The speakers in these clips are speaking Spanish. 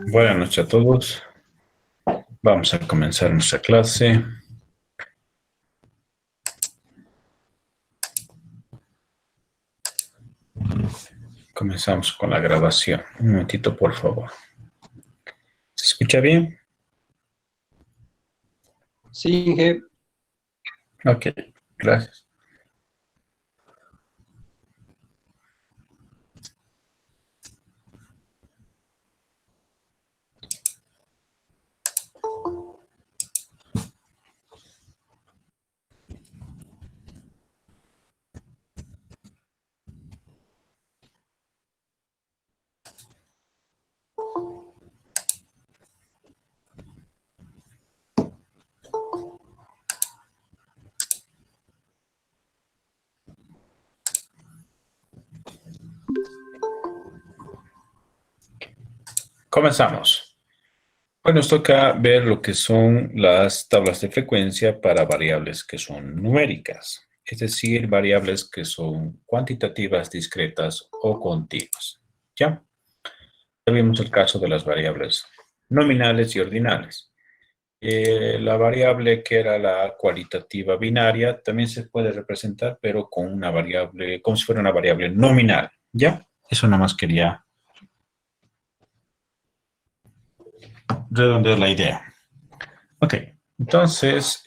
Buenas noches a todos. Vamos a comenzar nuestra clase. Comenzamos con la grabación. Un momentito, por favor. ¿Se escucha bien? Sí, Inge. Ok, gracias. Comenzamos. Hoy nos toca ver lo que son las tablas de frecuencia para variables que son numéricas, es decir, variables que son cuantitativas, discretas o continuas. ¿Ya? Ya vimos el caso de las variables nominales y ordinales. La variable que era la cualitativa binaria también se puede representar, pero con una variable, como si fuera una variable nominal. ¿Ya? Eso nada más quería redondear la idea. Ok, entonces,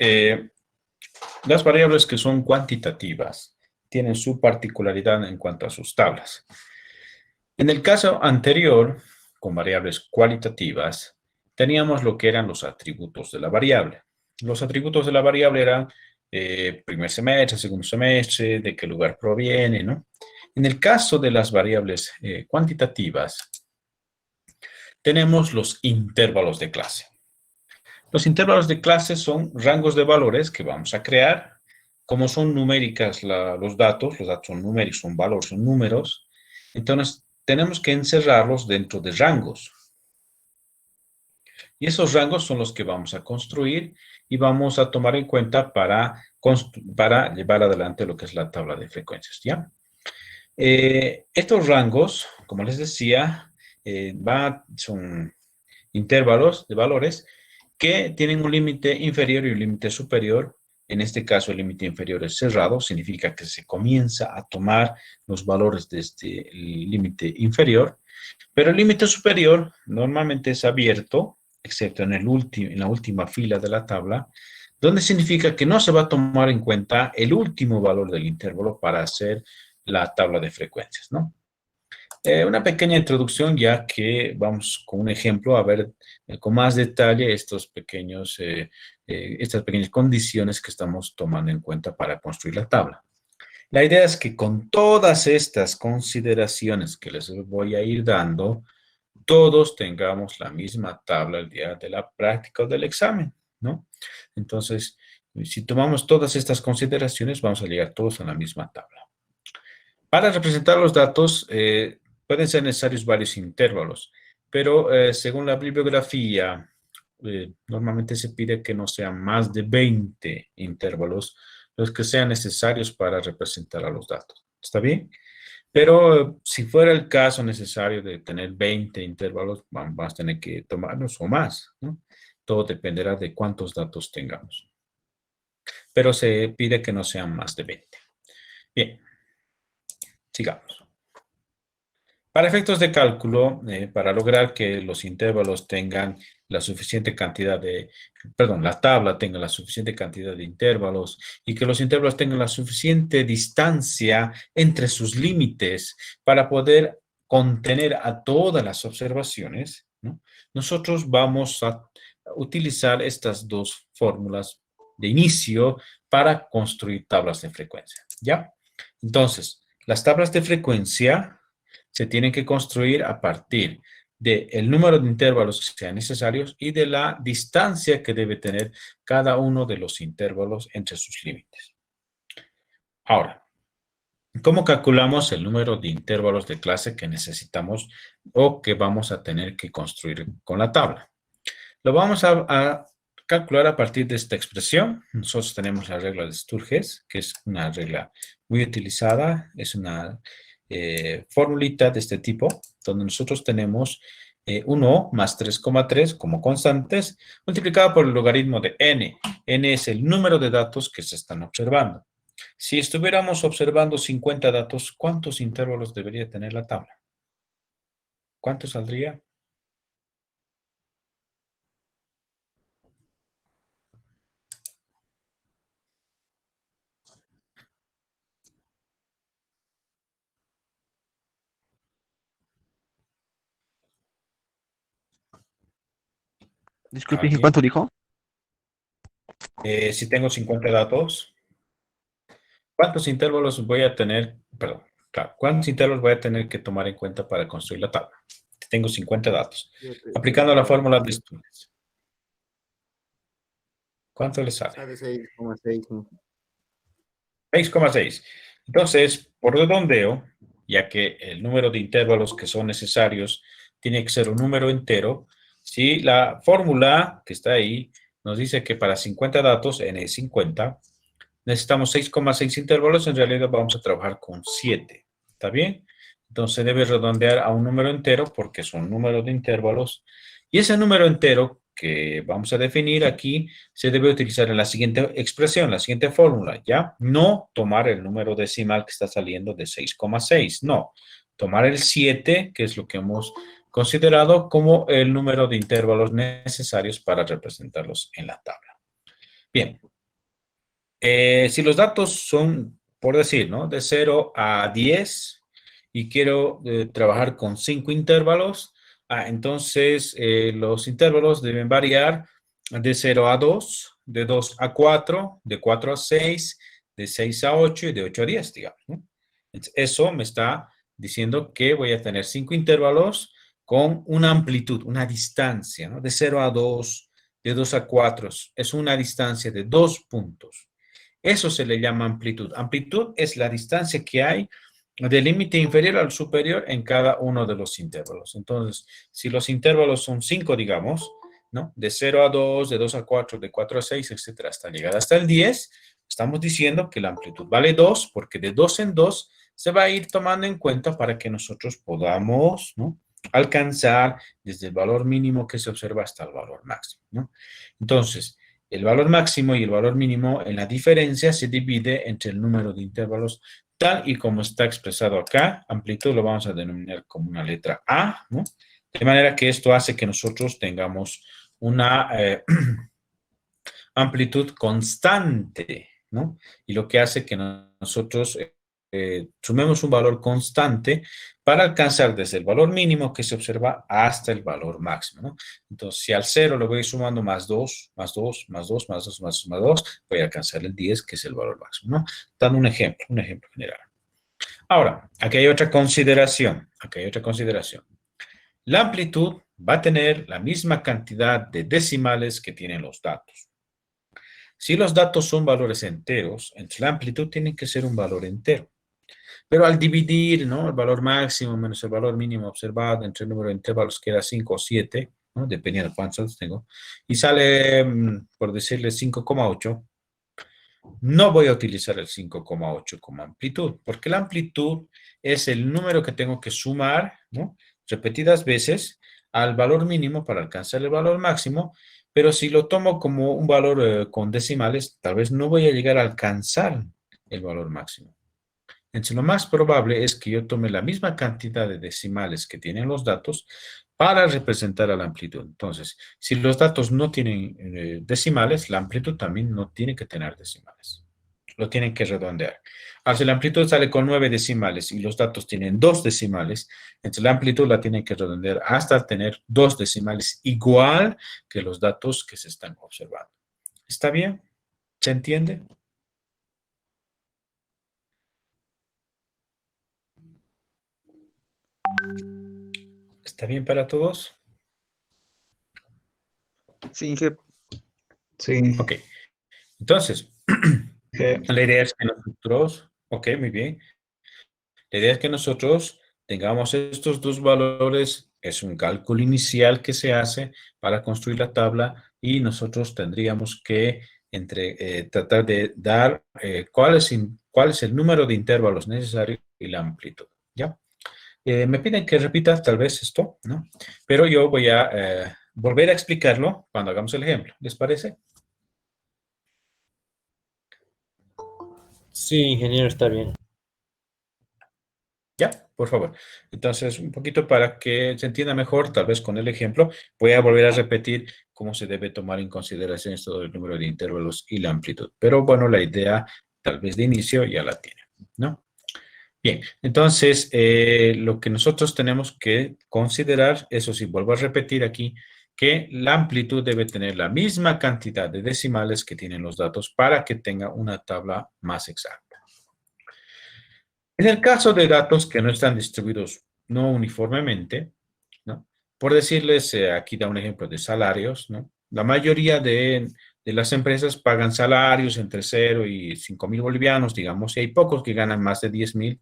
las variables que son cuantitativas tienen su particularidad en cuanto a sus tablas. En el caso anterior, con variables cualitativas, teníamos lo que eran los atributos de la variable. Los atributos de la variable eran primer semestre, segundo semestre, de qué lugar proviene, ¿no? En el caso de las variables cuantitativas, tenemos los intervalos de clase. Los intervalos de clase son rangos de valores que vamos a crear. Como son numéricas los datos son numéricos, son valores, son números. Entonces, tenemos que encerrarlos dentro de rangos. Y esos rangos son los que vamos a construir y vamos a tomar en cuenta para llevar adelante lo que es la tabla de frecuencias, ¿ya? Estos rangos, como les decía, son intervalos de valores que tienen un límite inferior y un límite superior. En este caso, el límite inferior es cerrado, significa que se comienza a tomar los valores desde el límite inferior, pero el límite superior normalmente es abierto, excepto en la última fila de la tabla, donde significa que no se va a tomar en cuenta el último valor del intervalo para hacer la tabla de frecuencias, ¿no? Una pequeña introducción, ya que vamos con un ejemplo a ver con más detalle estas pequeñas condiciones que estamos tomando en cuenta para construir la tabla. La idea es que con todas estas consideraciones que les voy a ir dando, todos tengamos la misma tabla el día de la práctica o del examen, ¿no? Entonces, si tomamos todas estas consideraciones, vamos a llegar todos a la misma tabla. Para representar los datos, pueden ser necesarios varios intervalos, pero según la bibliografía, normalmente se pide que no sean más de 20 intervalos los que sean necesarios para representar a los datos. ¿Está bien? Pero si fuera el caso necesario de tener 20 intervalos, vamos a tener que tomarnos o más, ¿no? Todo dependerá de cuántos datos tengamos. Pero se pide que no sean más de 20. Bien, sigamos. Para efectos de cálculo, para lograr que los intervalos tengan la suficiente cantidad la tabla tenga la suficiente cantidad de intervalos y que los intervalos tengan la suficiente distancia entre sus límites para poder contener a todas las observaciones, ¿no? Nosotros vamos a utilizar estas dos fórmulas de inicio para construir tablas de frecuencia, ¿ya? Entonces, las tablas de frecuencia se tienen que construir a partir del número de intervalos que sean necesarios y de la distancia que debe tener cada uno de los intervalos entre sus límites. Ahora, ¿cómo calculamos el número de intervalos de clase que necesitamos o que vamos a tener que construir con la tabla? Lo vamos a calcular a partir de esta expresión. Nosotros tenemos la regla de Sturges, que es una regla muy utilizada, es una formulita de este tipo, donde nosotros tenemos 1 más 3,3 como constantes, multiplicado por el logaritmo de n. N es el número de datos que se están observando. Si estuviéramos observando 50 datos, ¿cuántos intervalos debería tener la tabla? ¿Cuánto saldría? Disculpe, ¿en ¿Alguien? cuánto dijo? Si tengo 50 datos, ¿cuántos intervalos voy a tener? Perdón, claro, ¿cuántos intervalos voy a tener que tomar en cuenta para construir la tabla? Tengo 50 datos. Aplicando la fórmula de Studios, ¿cuánto le sale? Sale 6,6. 6,6. Entonces, por redondeo, ya que el número de intervalos que son necesarios tiene que ser un número entero, si la fórmula que está ahí nos dice que para 50 datos, n es 50, necesitamos 6,6 intervalos, en realidad vamos a trabajar con 7. ¿Está bien? Entonces debe redondear a un número entero porque es un número de intervalos. Y ese número entero que vamos a definir aquí se debe utilizar en la siguiente expresión, la siguiente fórmula, ¿ya? No tomar el número decimal que está saliendo de 6,6, no. Tomar el 7, que es lo que hemos considerado como el número de intervalos necesarios para representarlos en la tabla. Bien, si los datos son, por decir, ¿no? De 0 a 10 y quiero trabajar con 5 intervalos, entonces los intervalos deben variar de 0 a 2, de 2 a 4, de 4 a 6, de 6 a 8 y de 8 a 10, digamos, ¿no? Entonces, eso me está diciendo que voy a tener 5 intervalos con una amplitud, una distancia, ¿no? De 0 a 2, de 2 a 4, es una distancia de 2 puntos. Eso se le llama amplitud. Amplitud es la distancia que hay del límite inferior al superior en cada uno de los intervalos. Entonces, si los intervalos son 5, digamos, ¿no? De 0 a 2, de 2 a 4, de 4 a 6, etcétera, hasta llegar hasta el 10, estamos diciendo que la amplitud vale 2, porque de 2 en 2 se va a ir tomando en cuenta para que nosotros podamos, ¿no? Alcanzar desde el valor mínimo que se observa hasta el valor máximo, ¿no? Entonces, el valor máximo y el valor mínimo en la diferencia se divide entre el número de intervalos tal y como está expresado acá. Amplitud lo vamos a denominar como una letra A, ¿no? De manera que esto hace que nosotros tengamos una amplitud constante, ¿no? Y lo que hace que nosotros sumemos un valor constante para alcanzar desde el valor mínimo que se observa hasta el valor máximo, ¿no? Entonces, si al 0 le voy sumando más 2, más 2, más 2, más 2, más 2, más 2, voy a alcanzar el 10, que es el valor máximo, ¿no? Dando un ejemplo general. Ahora, aquí hay otra consideración, La amplitud va a tener la misma cantidad de decimales que tienen los datos. Si los datos son valores enteros, entonces la amplitud tiene que ser un valor entero. Pero al dividir, ¿no? El valor máximo menos el valor mínimo observado entre el número de intervalos que era 5 o 7, ¿no? Dependiendo de cuántos tengo, y sale, por decirle, 5,8, no voy a utilizar el 5,8 como amplitud, porque la amplitud es el número que tengo que sumar, ¿no? Repetidas veces al valor mínimo para alcanzar el valor máximo, pero si lo tomo como un valor con decimales, tal vez no voy a llegar a alcanzar el valor máximo. Entonces, lo más probable es que yo tome la misma cantidad de decimales que tienen los datos para representar a la amplitud. Entonces, si los datos no tienen decimales, la amplitud también no tiene que tener decimales. Lo tienen que redondear. Ahora, si la amplitud sale con 9 decimales y los datos tienen 2 decimales, entonces la amplitud la tienen que redondear hasta tener 2 decimales igual que los datos que se están observando. ¿Está bien? ¿Se entiende? ¿Está bien para todos? Sí, jefe. Sí. Ok. Entonces, la idea es que nosotros, ok, muy bien. La idea es que nosotros tengamos estos dos valores, es un cálculo inicial que se hace para construir la tabla y nosotros tendríamos que tratar de dar cuál es el número de intervalos necesarios y la amplitud, ¿ya? Me piden que repita tal vez esto, ¿no? Pero yo voy a volver a explicarlo cuando hagamos el ejemplo. ¿Les parece? Sí, ingeniero, está bien. Ya, por favor. Entonces, un poquito para que se entienda mejor, tal vez con el ejemplo, voy a volver a repetir cómo se debe tomar en consideración esto del número de intervalos y la amplitud. Pero bueno, la idea tal vez de inicio ya la tiene, ¿no? Bien, entonces, lo que nosotros tenemos que considerar, eso sí, vuelvo a repetir aquí, que la amplitud debe tener la misma cantidad de decimales que tienen los datos para que tenga una tabla más exacta. En el caso de datos que no están distribuidos no uniformemente, ¿no? Por decirles, aquí da un ejemplo de salarios, ¿no? La mayoría de las empresas pagan salarios entre 0 y 5.000 bolivianos, digamos, y hay pocos que ganan más de 10.000.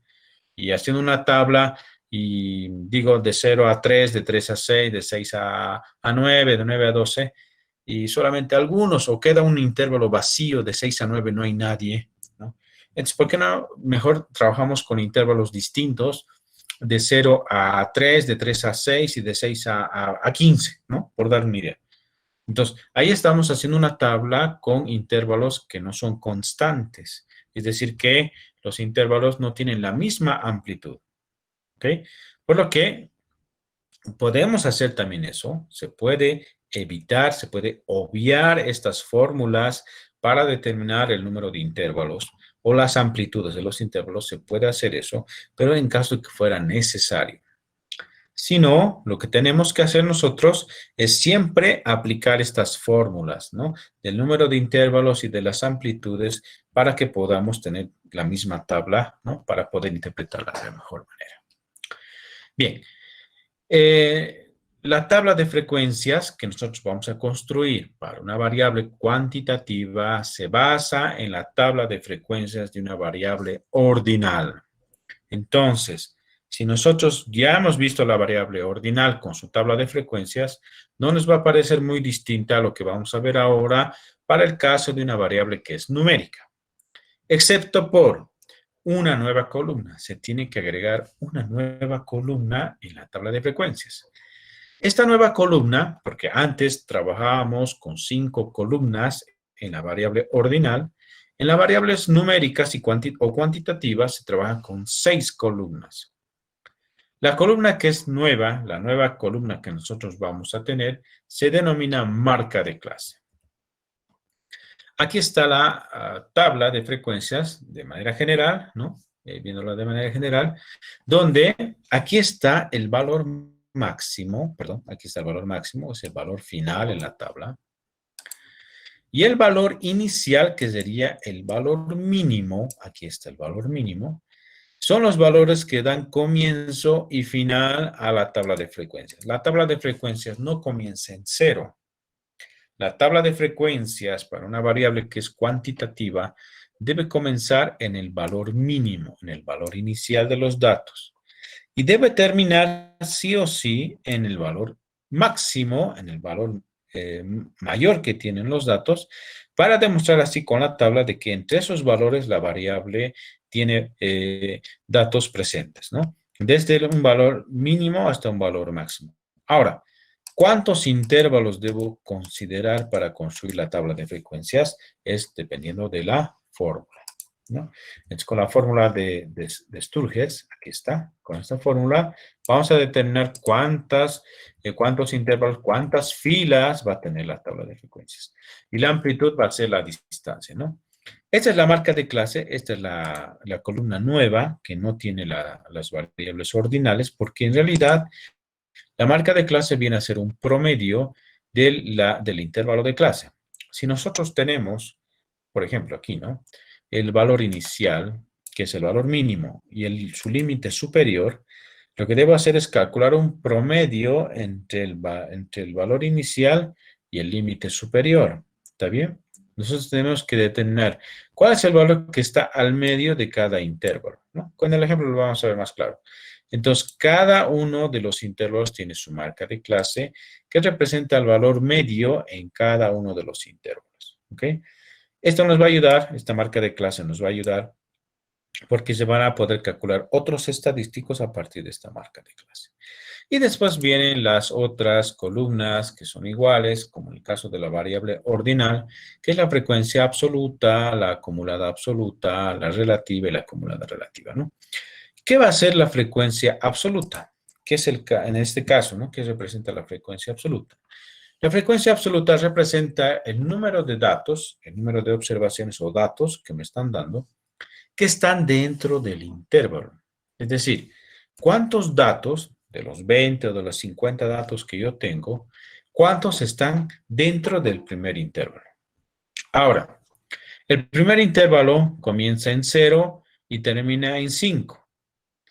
Y haciendo una tabla, y digo de 0 a 3, de 3 a 6, de 6 a 9, de 9 a 12, y solamente algunos, o queda un intervalo vacío de 6 a 9, no hay nadie, ¿no? Entonces, ¿por qué no mejor trabajamos con intervalos distintos de 0 a 3, de 3 a 6 y de 6 a 15, ¿no? Por dar una idea. Entonces, ahí estamos haciendo una tabla con intervalos que no son constantes. Es decir, que los intervalos no tienen la misma amplitud. ¿Ok? Por lo que podemos hacer también eso. Se puede evitar, se puede obviar estas fórmulas para determinar el número de intervalos o las amplitudes de los intervalos. Se puede hacer eso, pero en caso de que fuera necesario. Si no, lo que tenemos que hacer nosotros es siempre aplicar estas fórmulas, ¿no? Del número de intervalos y de las amplitudes para que podamos tener la misma tabla, ¿no? Para poder interpretarla de la mejor manera. Bien, la tabla de frecuencias que nosotros vamos a construir para una variable cuantitativa se basa en la tabla de frecuencias de una variable ordinal. Entonces, si nosotros ya hemos visto la variable ordinal con su tabla de frecuencias, no nos va a parecer muy distinta a lo que vamos a ver ahora para el caso de una variable que es numérica. Excepto por una nueva columna. Se tiene que agregar una nueva columna en la tabla de frecuencias. Esta nueva columna, porque antes trabajábamos con 5 columnas en la variable ordinal, en las variables numéricas o cuantitativas se trabaja con 6 columnas. La columna que es nueva, la nueva columna que nosotros vamos a tener, se denomina marca de clase. Aquí está la tabla de frecuencias de manera general, ¿no? Viéndola de manera general, donde aquí está el valor máximo, perdón, aquí está el valor máximo, es el valor final en la tabla. Y el valor inicial, que sería el valor mínimo, aquí está el valor mínimo, son los valores que dan comienzo y final a la tabla de frecuencias. La tabla de frecuencias no comienza en 0. La tabla de frecuencias para una variable que es cuantitativa debe comenzar en el valor mínimo, en el valor inicial de los datos. Y debe terminar sí o sí en el valor máximo, en el valor mayor que tienen los datos, para demostrar así con la tabla de que entre esos valores la variable tiene datos presentes, ¿no? Desde un valor mínimo hasta un valor máximo. Ahora, ¿cuántos intervalos debo considerar para construir la tabla de frecuencias? Es dependiendo de la fórmula, ¿no? Entonces, con la fórmula de Sturges, aquí está, con esta fórmula, vamos a determinar cuántos intervalos, cuántas filas va a tener la tabla de frecuencias. Y la amplitud va a ser la distancia, ¿no? Esta es la marca de clase, esta es la columna nueva, que no tiene las variables ordinales, porque en realidad la marca de clase viene a ser un promedio del intervalo de clase. Si nosotros tenemos, por ejemplo, aquí, ¿no? El valor inicial, que es el valor mínimo, y su límite superior, lo que debo hacer es calcular un promedio entre el valor inicial y el límite superior. ¿Está bien? Nosotros tenemos que determinar cuál es el valor que está al medio de cada intervalo, ¿no? Con el ejemplo lo vamos a ver más claro. Entonces, cada uno de los intervalos tiene su marca de clase que representa el valor medio en cada uno de los intervalos. ¿Ok? Esto nos va a ayudar, esta marca de clase nos va a ayudar porque se van a poder calcular otros estadísticos a partir de esta marca de clase. Y después vienen las otras columnas que son iguales, como en el caso de la variable ordinal, que es la frecuencia absoluta, la acumulada absoluta, la relativa y la acumulada relativa, ¿no? ¿Qué va a ser la frecuencia absoluta? ¿Qué es en este caso, ¿no? ¿Qué representa la frecuencia absoluta? La frecuencia absoluta representa el número de datos, el número de observaciones o datos que me están dando, que están dentro del intervalo. Es decir, ¿cuántos datos de los 20 o de los 50 datos que yo tengo, cuántos están dentro del primer intervalo? Ahora, el primer intervalo comienza en 0 y termina en 5.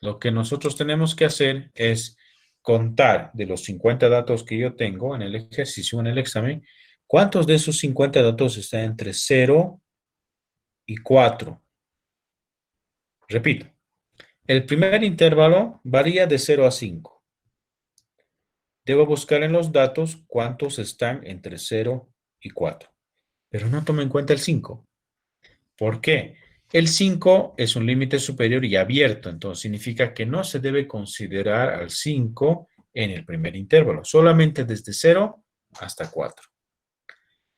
Lo que nosotros tenemos que hacer es contar de los 50 datos que yo tengo en el ejercicio, en el examen, cuántos de esos 50 datos están entre 0 y 4. Repito, el primer intervalo varía de 0 a 5. Debo buscar en los datos cuántos están entre 0 y 4. Pero no tomo en cuenta el 5. ¿Por qué? El 5 es un límite superior y abierto, entonces significa que no se debe considerar al 5 en el primer intervalo, solamente desde 0 hasta 4.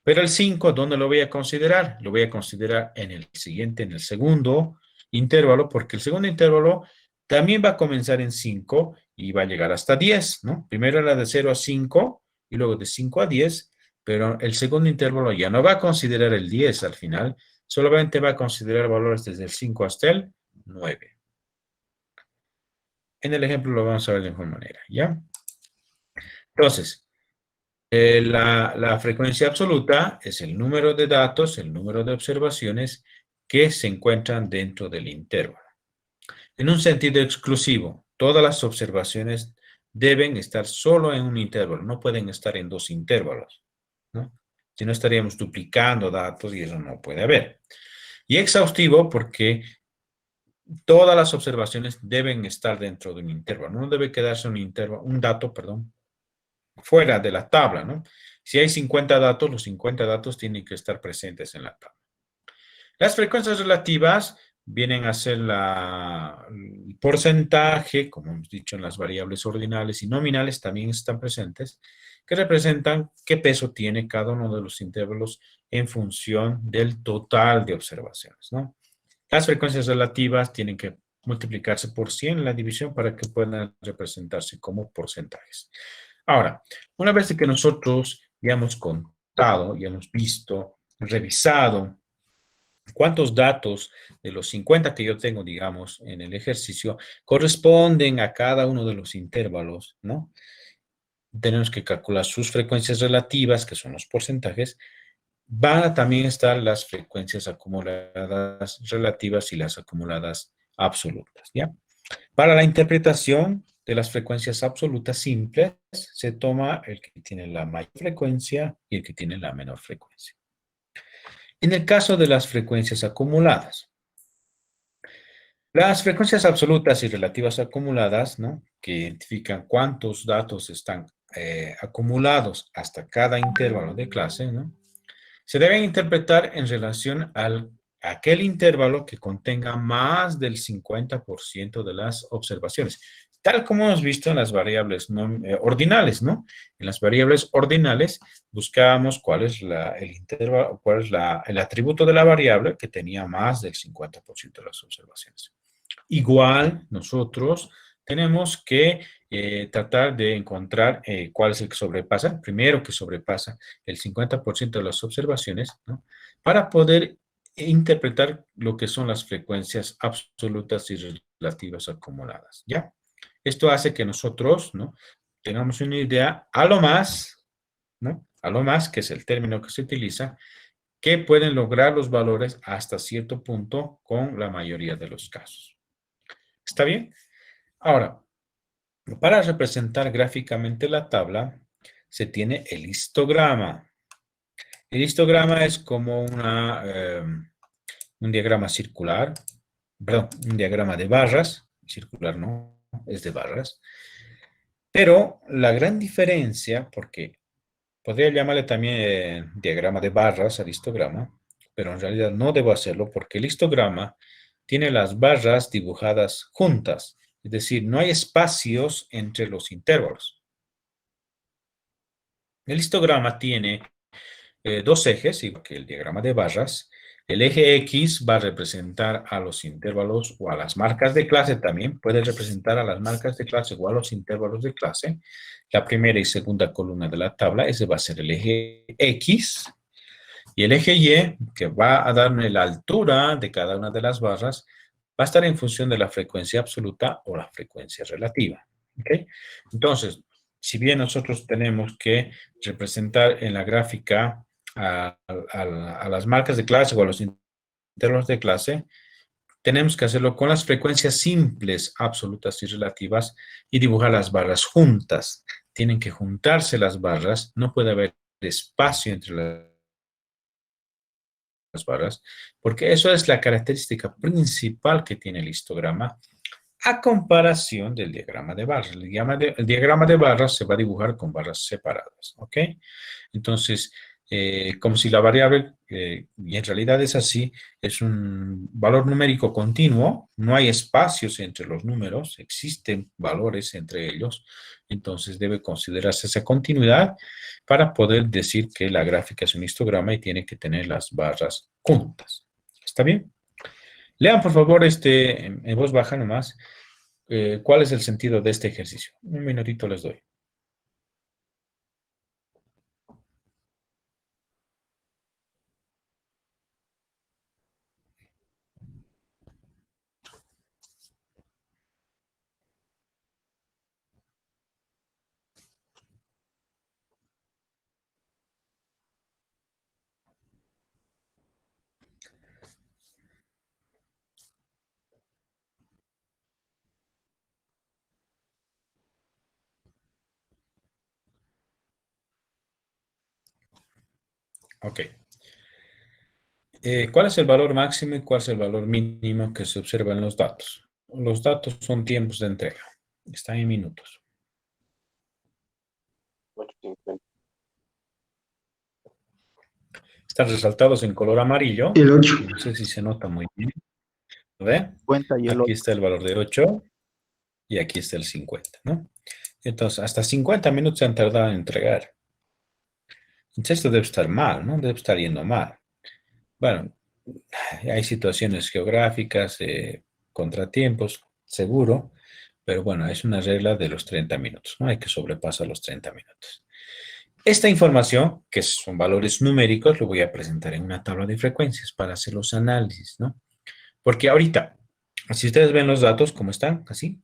Pero el 5, ¿dónde lo voy a considerar? Lo voy a considerar en el siguiente, en el segundo intervalo, porque el segundo intervalo también va a comenzar en 5 y va a llegar hasta 10, ¿no? Primero era de 0 a 5 y luego de 5 a 10, pero el segundo intervalo ya no va a considerar el 10 al final, solamente va a considerar valores desde el 5 hasta el 9. En el ejemplo lo vamos a ver de mejor manera, ¿ya? Entonces, la frecuencia absoluta es el número de datos, el número de observaciones que se encuentran dentro del intervalo. En un sentido exclusivo, todas las observaciones deben estar solo en un intervalo, no pueden estar en dos intervalos, ¿no? Si no estaríamos duplicando datos y eso no puede haber. Y exhaustivo porque todas las observaciones deben estar dentro de un intervalo, no debe quedarse un dato, fuera de la tabla, ¿no? Si hay 50 datos, los 50 datos tienen que estar presentes en la tabla. Las frecuencias relativas vienen a ser el porcentaje, como hemos dicho en las variables ordinales y nominales también están presentes, que representan qué peso tiene cada uno de los intervalos en función del total de observaciones, ¿no? Las frecuencias relativas tienen que multiplicarse por 100 en la división para que puedan representarse como porcentajes. Ahora, una vez que nosotros ya hemos contado, ya hemos visto, revisado cuántos datos de los 50 que yo tengo, digamos, en el ejercicio, corresponden a cada uno de los intervalos, ¿no? Tenemos que calcular sus frecuencias relativas, que son los porcentajes. Van a también estar las frecuencias acumuladas relativas y las acumuladas absolutas, ¿ya? Para la interpretación de las frecuencias absolutas simples, se toma el que tiene la mayor frecuencia y el que tiene la menor frecuencia. En el caso de las frecuencias acumuladas, las frecuencias absolutas y relativas acumuladas, ¿no? Que identifican cuántos datos están acumulados hasta cada intervalo de clase, ¿no? Se deben interpretar en relación a aquel intervalo que contenga más del 50% de las observaciones, tal como hemos visto en las variables ordinales, ¿no? En las variables ordinales buscábamos cuál es el intervalo, cuál es el atributo de la variable que tenía más del 50% de las observaciones. Igual, nosotros tenemos que tratar de encontrar cuál es el que sobrepasa, primero que sobrepasa el 50% de las observaciones, ¿no? Para poder interpretar lo que son las frecuencias absolutas y relativas acumuladas, ¿ya? Esto hace que nosotros, ¿no? Tengamos una idea a lo más, ¿no? A lo más, que es el término que se utiliza, que pueden lograr los valores hasta cierto punto con la mayoría de los casos. ¿Está bien? Ahora, para representar gráficamente la tabla, se tiene el histograma. El histograma es como un diagrama circular, perdón, un diagrama de barras, circular no, es de barras. Pero la gran diferencia, porque podría llamarle también diagrama de barras al histograma, pero en realidad no debo hacerlo porque el histograma tiene las barras dibujadas juntas. Es decir, no hay espacios entre los intervalos. El histograma tiene dos ejes, igual que el diagrama de barras. El eje X va a representar a los intervalos o a las marcas de clase también. Puede representar a las marcas de clase o a los intervalos de clase. La primera y segunda columna de la tabla, ese va a ser el eje X. Y el eje Y, que va a darme la altura de cada una de las barras, va a estar en función de la frecuencia absoluta o la frecuencia relativa. ¿Okay? Entonces, si bien nosotros tenemos que representar en la gráfica a las marcas de clase o a los intervalos de clase, tenemos que hacerlo con las frecuencias simples, absolutas y relativas y dibujar las barras juntas. Tienen que juntarse las barras, no puede haber espacio entre las barras, porque eso es la característica principal que tiene el histograma a comparación del diagrama de barras. El diagrama de barras se va a dibujar con barras separadas, ¿ok? Entonces, como si la variable, y en realidad es así, es un valor numérico continuo, no hay espacios entre los números, existen valores entre ellos, entonces debe considerarse esa continuidad para poder decir que la gráfica es un histograma y tiene que tener las barras juntas. ¿Está bien? Lean, por favor, en voz baja nomás, ¿cuál es el sentido de este ejercicio? Un minutito les doy. Ok. ¿Cuál es el valor máximo y cuál es el valor mínimo que se observa en los datos? Los datos son tiempos de entrega. Están en minutos. 8:50. Están resaltados en color amarillo. El 8. No sé si se nota muy bien. ¿Ve? 50 y el Aquí otro. está el valor de 8 y aquí está el 50, ¿no? Entonces, hasta 50 minutos se han tardado en entregar. Entonces, esto debe estar mal, ¿no? Debe estar yendo mal. Bueno, hay situaciones geográficas, contratiempos, seguro, pero bueno, es una regla de los 30 minutos, no hay que sobrepasar los 30 minutos. Esta información, que son valores numéricos, lo voy a presentar en una tabla de frecuencias para hacer los análisis, ¿no? Porque ahorita, si ustedes ven los datos, como están, así,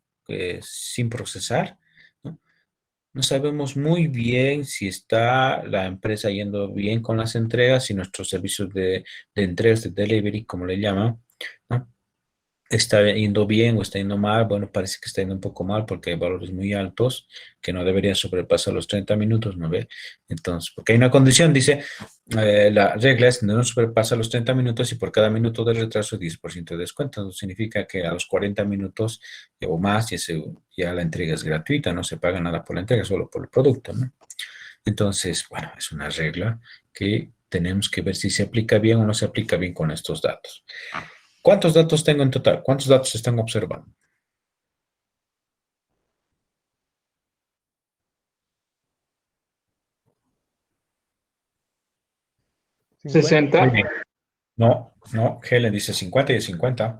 sin procesar, ¿no? No sabemos muy bien si está la empresa yendo bien con las entregas, si nuestros servicios de entregas, de delivery, como le llaman, ¿no? Está yendo bien o está yendo mal. Bueno, parece que está yendo un poco mal porque hay valores muy altos que no deberían sobrepasar los 30 minutos, ¿no ve? Entonces, porque hay una condición, dice, la regla es que no sobrepasa los 30 minutos y por cada minuto de retraso 10% de descuento. Eso significa que a los 40 minutos o más ya la entrega es gratuita, no se paga nada por la entrega, solo por el producto, ¿no? Entonces, bueno, es una regla que tenemos que ver si se aplica bien o no se aplica bien con estos datos. ¿Cuántos datos tengo en total? ¿Cuántos datos se están observando? 60. Muy bien. No, Helen dice 50 y 50.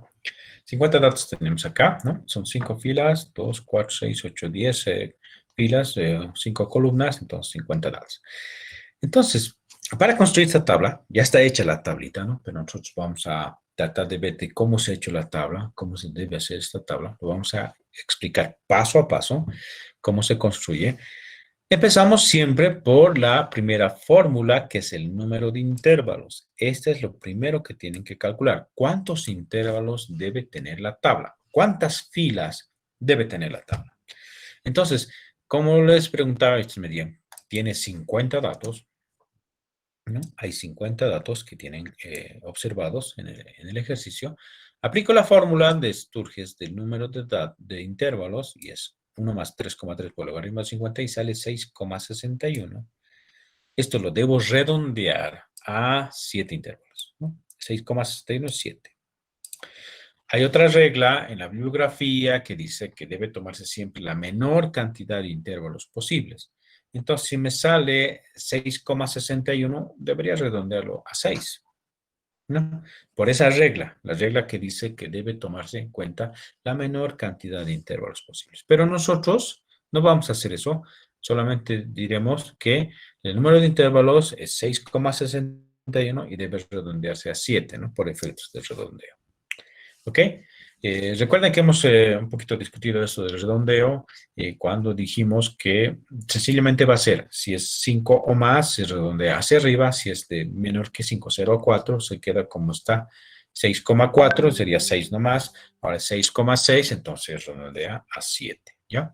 50 datos tenemos acá, ¿no? Son 5 filas, 2, 4, 6, 8, 10 filas, 5 columnas, entonces 50 datos. Entonces, para construir esta tabla, ya está hecha la tablita, ¿no? Pero nosotros vamos a tratar de ver de cómo se ha hecho la tabla, cómo se debe hacer esta tabla. Lo vamos a explicar paso a paso cómo se construye. Empezamos siempre por la primera fórmula, que es el número de intervalos. Este es lo primero que tienen que calcular. ¿Cuántos intervalos debe tener la tabla? ¿Cuántas filas debe tener la tabla? Entonces, como les preguntaba, esto me dijeron, tiene 50 datos, ¿no? Hay 50 datos que tienen observados en el ejercicio. Aplico la fórmula de Sturges del número de intervalos y es 1 más 3,3 por logaritmo de 50 y sale 6,61. Esto lo debo redondear a 7 intervalos, ¿no? 6,61 es 7. Hay otra regla en la bibliografía que dice que debe tomarse siempre la menor cantidad de intervalos posibles. Entonces, si me sale 6,61, debería redondearlo a 6. ¿No? Por esa regla, la regla que dice que debe tomarse en cuenta la menor cantidad de intervalos posibles. Pero nosotros no vamos a hacer eso, solamente diremos que el número de intervalos es 6,61 y debe redondearse a 7, ¿no? Por efectos de redondeo. ¿Ok? Recuerden que hemos un poquito discutido eso del redondeo cuando dijimos que sencillamente va a ser, si es 5 o más, se redondea hacia arriba, si es de menor que 5, 0 o 4, se queda como está. 6,4 sería 6 nomás, ahora 6,6, entonces redondea a 7, ¿ya?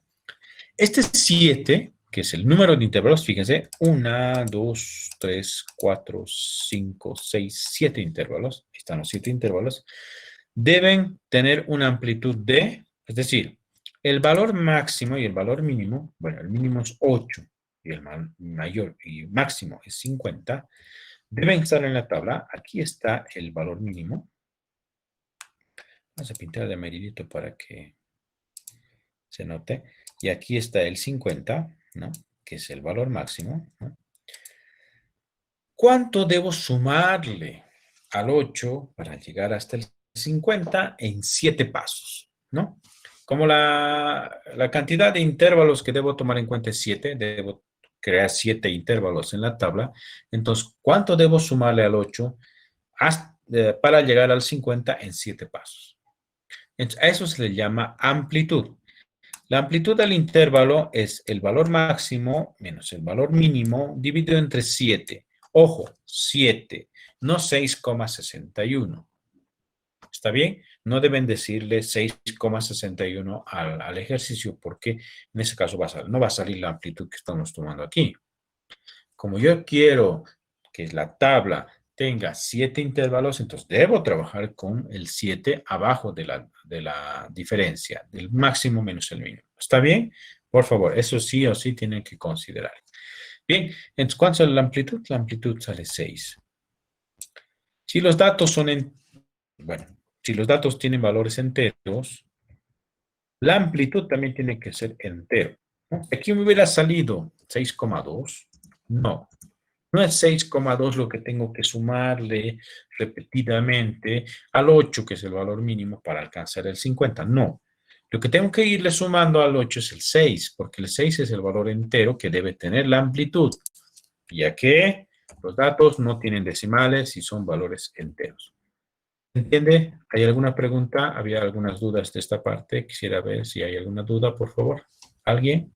Este 7, que es el número de intervalos, fíjense, 1, 2, 3, 4, 5, 6, 7 intervalos, están los 7 intervalos, deben tener una amplitud de, es decir, el valor máximo y el valor mínimo, bueno, el mínimo es 8 y el mayor y máximo es 50, deben estar en la tabla. Aquí está el valor mínimo. Vamos a pintar de amarillito para que se note. Y aquí está el 50, ¿no? Que es el valor máximo, ¿no? ¿Cuánto debo sumarle al 8 para llegar hasta el 50 en 7 pasos, ¿no? Como la cantidad de intervalos que debo tomar en cuenta es 7, debo crear 7 intervalos en la tabla. Entonces, ¿cuánto debo sumarle al 8 para llegar al 50 en 7 pasos? Entonces, a eso se le llama amplitud. La amplitud del intervalo es el valor máximo menos el valor mínimo dividido entre 7. Ojo, 7, no 6,61. ¿Está bien? No deben decirle 6,61 al ejercicio porque en ese caso no va a salir la amplitud que estamos tomando aquí. Como yo quiero que la tabla tenga 7 intervalos, entonces debo trabajar con el 7 abajo de la diferencia, del máximo menos el mínimo. ¿Está bien? Por favor, eso sí o sí tienen que considerar. Bien, entonces, ¿cuánto sale la amplitud? La amplitud sale 6. Si los datos bueno, si los datos tienen valores enteros, la amplitud también tiene que ser entero, ¿no? Aquí me hubiera salido 6,2. No. No es 6,2 lo que tengo que sumarle repetidamente al 8, que es el valor mínimo para alcanzar el 50. No. Lo que tengo que irle sumando al 8 es el 6, porque el 6 es el valor entero que debe tener la amplitud, ya que los datos no tienen decimales y son valores enteros. ¿Entiende? ¿Hay alguna pregunta? ¿Había algunas dudas de esta parte? Quisiera ver si hay alguna duda, por favor. ¿Alguien?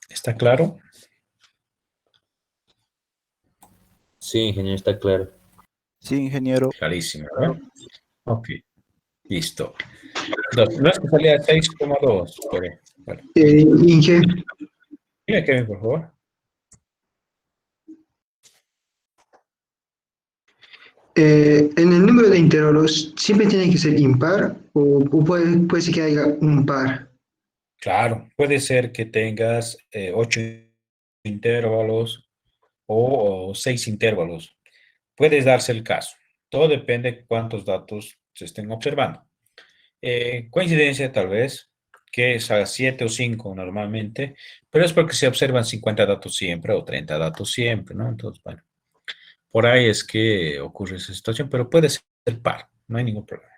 ¿Está claro? Sí, ingeniero, está claro. Sí, ingeniero. Clarísimo, ¿verdad? Ok, listo. Entonces, no es que salía 6,2, pero bueno. Inge, Dime, Kevin, por favor. en el número de intervalos, ¿siempre tiene que ser impar o puede ser que haya un par? Claro, puede ser que tengas 8 intervalos o 6 intervalos. Puede darse el caso. Todo depende de cuántos datos se estén observando. Coincidencia tal vez, que salga 7 o 5 normalmente, pero es porque se observan 50 datos siempre o 30 datos siempre, ¿no? Entonces, bueno, por ahí es que ocurre esa situación, pero puede ser par, no hay ningún problema.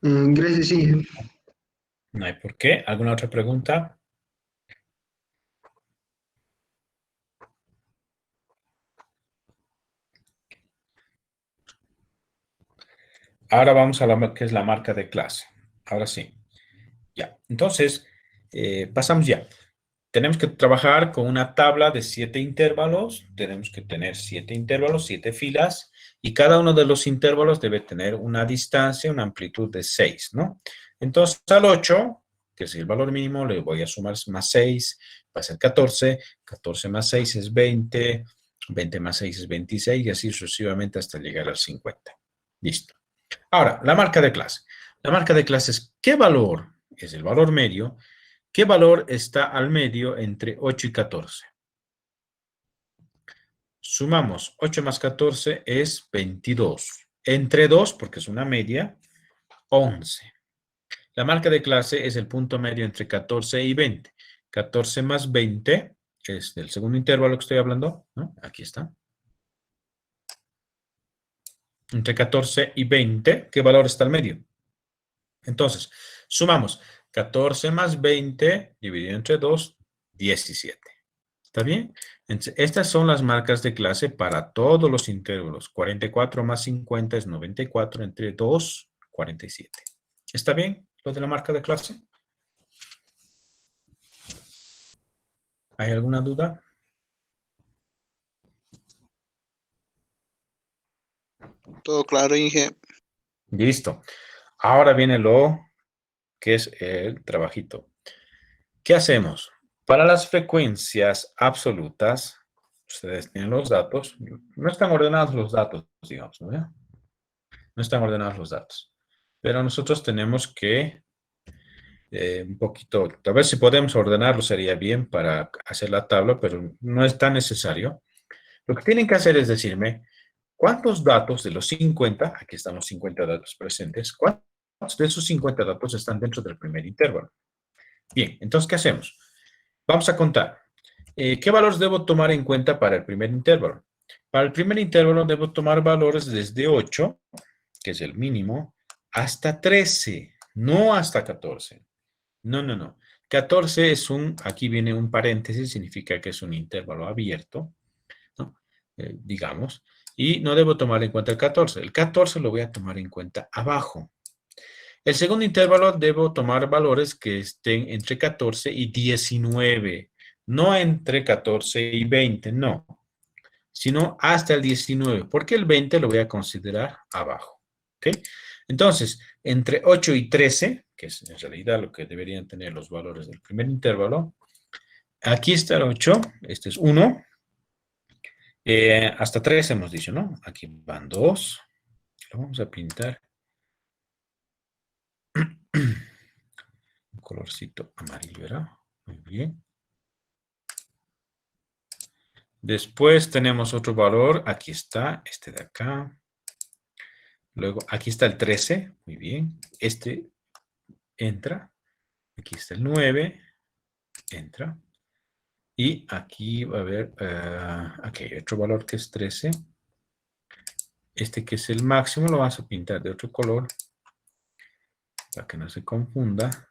Gracias, Inge. No hay por qué. ¿Alguna otra pregunta? Ahora vamos a lo que es la marca de clase. Ahora sí. Ya. Entonces, pasamos ya. Tenemos que trabajar con una tabla de 7 intervalos. Tenemos que tener 7 intervalos, 7 filas. Y cada uno de los intervalos debe tener una distancia, una amplitud de 6, ¿no? Entonces, al 8, que es el valor mínimo, le voy a sumar más 6, va a ser 14. 14 más 6 es 20. 20 más 6 es 26 y así sucesivamente hasta llegar al 50. Listo. Ahora, la marca de clase. La marca de clase es qué valor es el valor medio. ¿Qué valor está al medio entre 8 y 14? Sumamos 8 más 14 es 22. Entre 2, porque es una media, 11. La marca de clase es el punto medio entre 14 y 20. 14 más 20 es del segundo intervalo que estoy hablando, ¿no? Aquí está. Entre 14 y 20, ¿qué valor está al medio? Entonces, sumamos 14 más 20 dividido entre 2, 17. ¿Está bien? Entonces, estas son las marcas de clase para todos los intervalos. 44 más 50 es 94, entre 2, 47. ¿Está bien lo de la marca de clase? ¿Hay alguna duda? Todo claro, Inge. Listo. Ahora viene lo que es el trabajito. ¿Qué hacemos? Para las frecuencias absolutas, ustedes tienen los datos. No están ordenados los datos, digamos, ¿no? No están ordenados los datos. Pero nosotros tenemos que un poquito, a ver si podemos ordenarlo sería bien para hacer la tabla, pero no es tan necesario. Lo que tienen que hacer es decirme cuántos datos de los 50, aquí están los 50 datos presentes, cuántos de esos 50 datos están dentro del primer intervalo. Bien, entonces, ¿qué hacemos? Vamos a contar. ¿Qué valores debo tomar en cuenta para el primer intervalo? Para el primer intervalo debo tomar valores desde 8, que es el mínimo, hasta 13, no hasta 14. No. 14 es aquí viene un paréntesis, significa que es un intervalo abierto, ¿no? Digamos, y no debo tomar en cuenta el 14. El 14 lo voy a tomar en cuenta abajo. El segundo intervalo debo tomar valores que estén entre 14 y 19, no entre 14 y 20, no, sino hasta el 19, porque el 20 lo voy a considerar abajo. ¿Ok? Entonces, entre 8 y 13, que es en realidad lo que deberían tener los valores del primer intervalo, aquí está el 8, este es 1, hasta 3 hemos dicho, ¿no? Aquí van 2, lo vamos a pintar. Un colorcito amarillo, ¿verdad? Muy bien. Después tenemos otro valor, aquí está, este de acá. Luego, aquí está el 13, muy bien. Este entra. Aquí está el 9, entra. Y aquí va a haber, aquí hay otro valor que es 13. Este que es el máximo lo vamos a pintar de otro color para que no se confunda.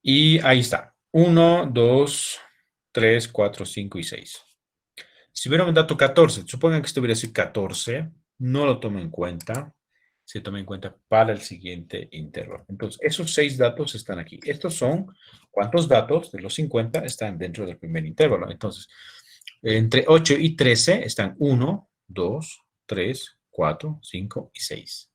Y ahí está, 1, 2, 3, 4, 5 y 6. Si hubiera un dato 14, supongan que estuviera así 14, no lo tomo en cuenta. Se toma en cuenta para el siguiente intervalo. Entonces, esos 6 datos están aquí. Estos son cuántos datos de los 50 están dentro del primer intervalo. Entonces, entre 8 y 13 están 1, 2, 3, 4, 5 y 6.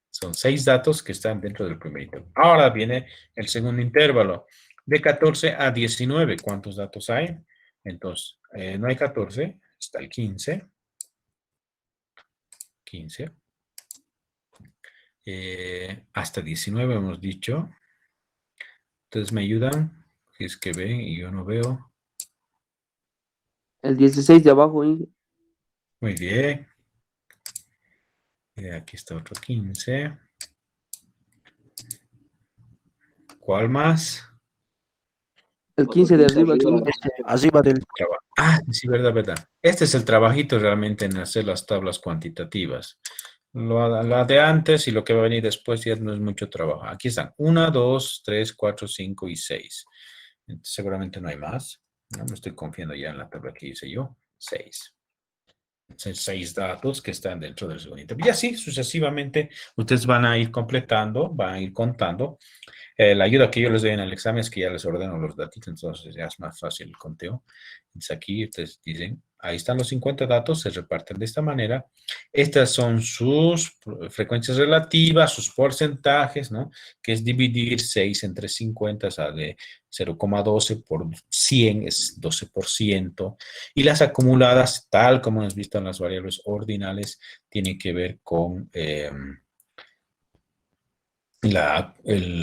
Son 6 datos que están dentro del primer intervalo. Ahora viene el segundo intervalo. De 14 a 19, ¿cuántos datos hay? Entonces, no hay 14, está el 15. 15. Hasta 19 hemos dicho. Entonces, ¿me ayudan? Si es que ven y yo no veo. El 16 de abajo, Inge. Muy bien. Aquí está otro 15. ¿Cuál más? El 15 de arriba, Inge. Arriba del... Sí, verdad. Este es el trabajito realmente en hacer las tablas cuantitativas. La de antes y lo que va a venir después ya no es mucho trabajo. Aquí están 1, 2, 3, 4, 5 y 6. Seguramente no hay más. No me estoy confiando ya en la tabla que hice yo. 6. Son 6 datos que están dentro del segundo intervalo. Y así sucesivamente ustedes van a ir completando, van a ir contando. La ayuda que yo les doy en el examen es que ya les ordeno los datos, entonces ya es más fácil el conteo. Entonces aquí ustedes dicen, ahí están los 50 datos, se reparten de esta manera. Estas son sus frecuencias relativas, sus porcentajes, ¿no? Que es dividir 6 entre 50, o sea, de 0,12 por 100 es 12%. Y las acumuladas, tal como hemos visto en las variables ordinales, tienen que ver con la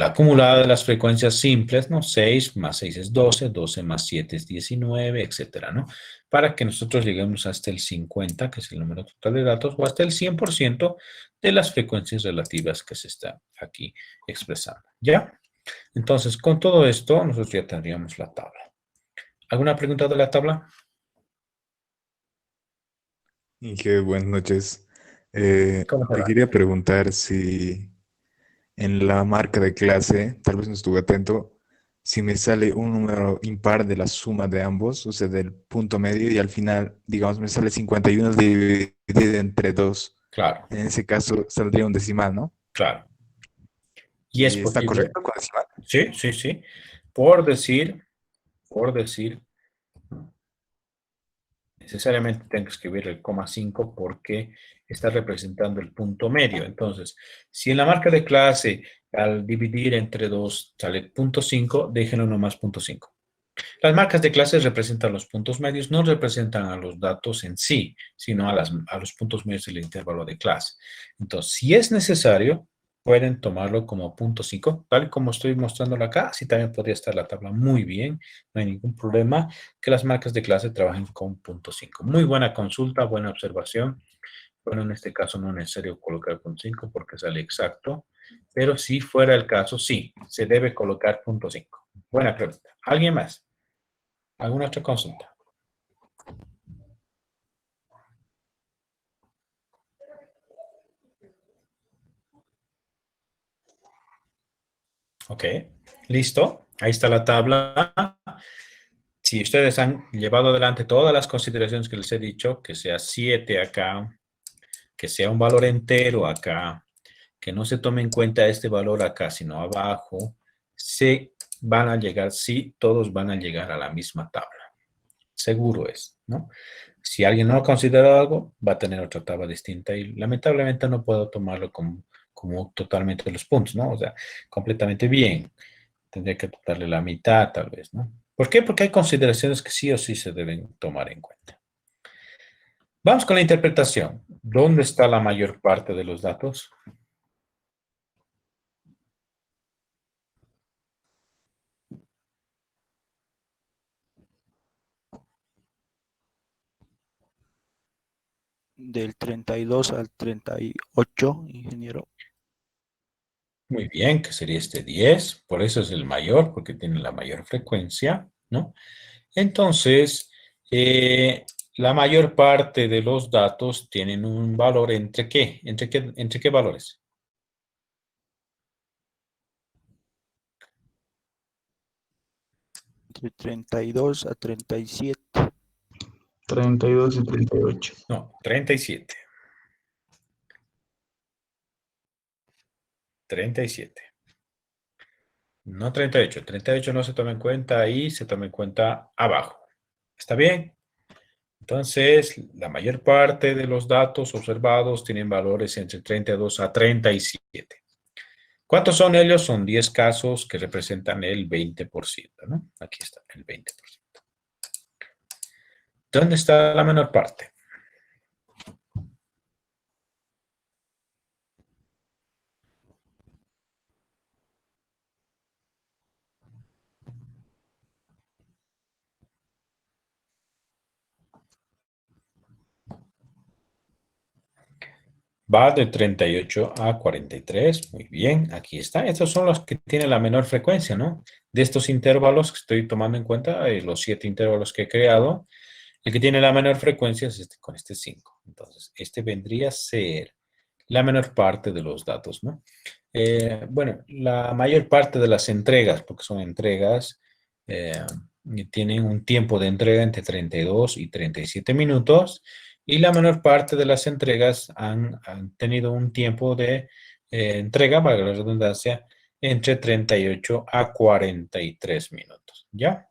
acumulada de las frecuencias simples, ¿no? 6 más 6 es 12, 12 más 7 es 19, etcétera, ¿no? Para que nosotros lleguemos hasta el 50, que es el número total de datos, o hasta el 100% de las frecuencias relativas que se están aquí expresando, ¿ya? Entonces, con todo esto, nosotros ya tendríamos la tabla. ¿Alguna pregunta de la tabla? Inge, buenas noches. ¿Cómo te Te va? quería preguntar si en la marca de clase, tal vez no estuve atento, si me sale un número impar de la suma de ambos, o sea, del punto medio, y al final, digamos, me sale 51 dividido entre 2. Claro, En ese caso, saldría un decimal, ¿no? claro. ¿Y es ¿Y está posible? correcto con decimal? Sí, sí, sí. Por decir, necesariamente tengo que escribir el coma 5 porque está representando el punto medio. Entonces, si en la marca de clase al dividir entre 2 sale punto 5, déjenlo nomás punto 5. Las marcas de clase representan los puntos medios, no representan a los datos en sí, sino a los puntos medios del intervalo de clase. Entonces, si es necesario, pueden tomarlo como punto 5, tal y como estoy mostrándolo acá. Así también podría estar la tabla muy bien, no hay ningún problema que las marcas de clase trabajen con punto 5. Muy buena consulta, buena observación. Bueno, en este caso no es necesario colocar punto 5 porque sale exacto, pero si fuera el caso, sí, se debe colocar punto 5. Buena pregunta. ¿Alguien más? ¿Alguna otra consulta? Ok, listo. Ahí está la tabla. Si ustedes han llevado adelante todas las consideraciones que les he dicho, que sea 7 acá, que sea un valor entero acá, que no se tome en cuenta este valor acá, sino abajo, se van a llegar, sí, todos van a llegar a la misma tabla. Seguro es, ¿no? Si alguien no ha considerado algo, va a tener otra tabla distinta y lamentablemente no puedo tomarlo como totalmente los puntos, ¿no? O sea, completamente bien. Tendría que darle la mitad, tal vez, ¿no? ¿Por qué? Porque hay consideraciones que sí o sí se deben tomar en cuenta. Vamos con la interpretación. ¿Dónde está la mayor parte de los datos? Del 32 al 38, ingeniero. Muy bien, que sería este 10. Por eso es el mayor, porque tiene la mayor frecuencia, ¿no? Entonces, la mayor parte de los datos tienen un valor ¿entre qué? ¿Entre qué valores? Entre 32 a 37. 32 y 38. No, 37. 37. No 38. 38 no se toma en cuenta ahí, se toma en cuenta abajo. ¿Está bien? Entonces, la mayor parte de los datos observados tienen valores entre 32 a 37. ¿Cuántos son ellos? Son 10 casos que representan el 20%, ¿no? Aquí está, el 20%. ¿Dónde está la menor parte? Va de 38 a 43. Muy bien, aquí está. Estos son los que tienen la menor frecuencia, ¿no? De estos intervalos que estoy tomando en cuenta, los 7 intervalos que he creado, el que tiene la menor frecuencia es este, con este 5. Entonces, este vendría a ser la menor parte de los datos, ¿no? Bueno, la mayor parte de las entregas, porque son entregas, eh, tienen un tiempo de entrega entre 32 y 37 minutos y la menor parte de las entregas han tenido un tiempo de entrega, valga la redundancia, entre 38 a 43 minutos, ¿ya?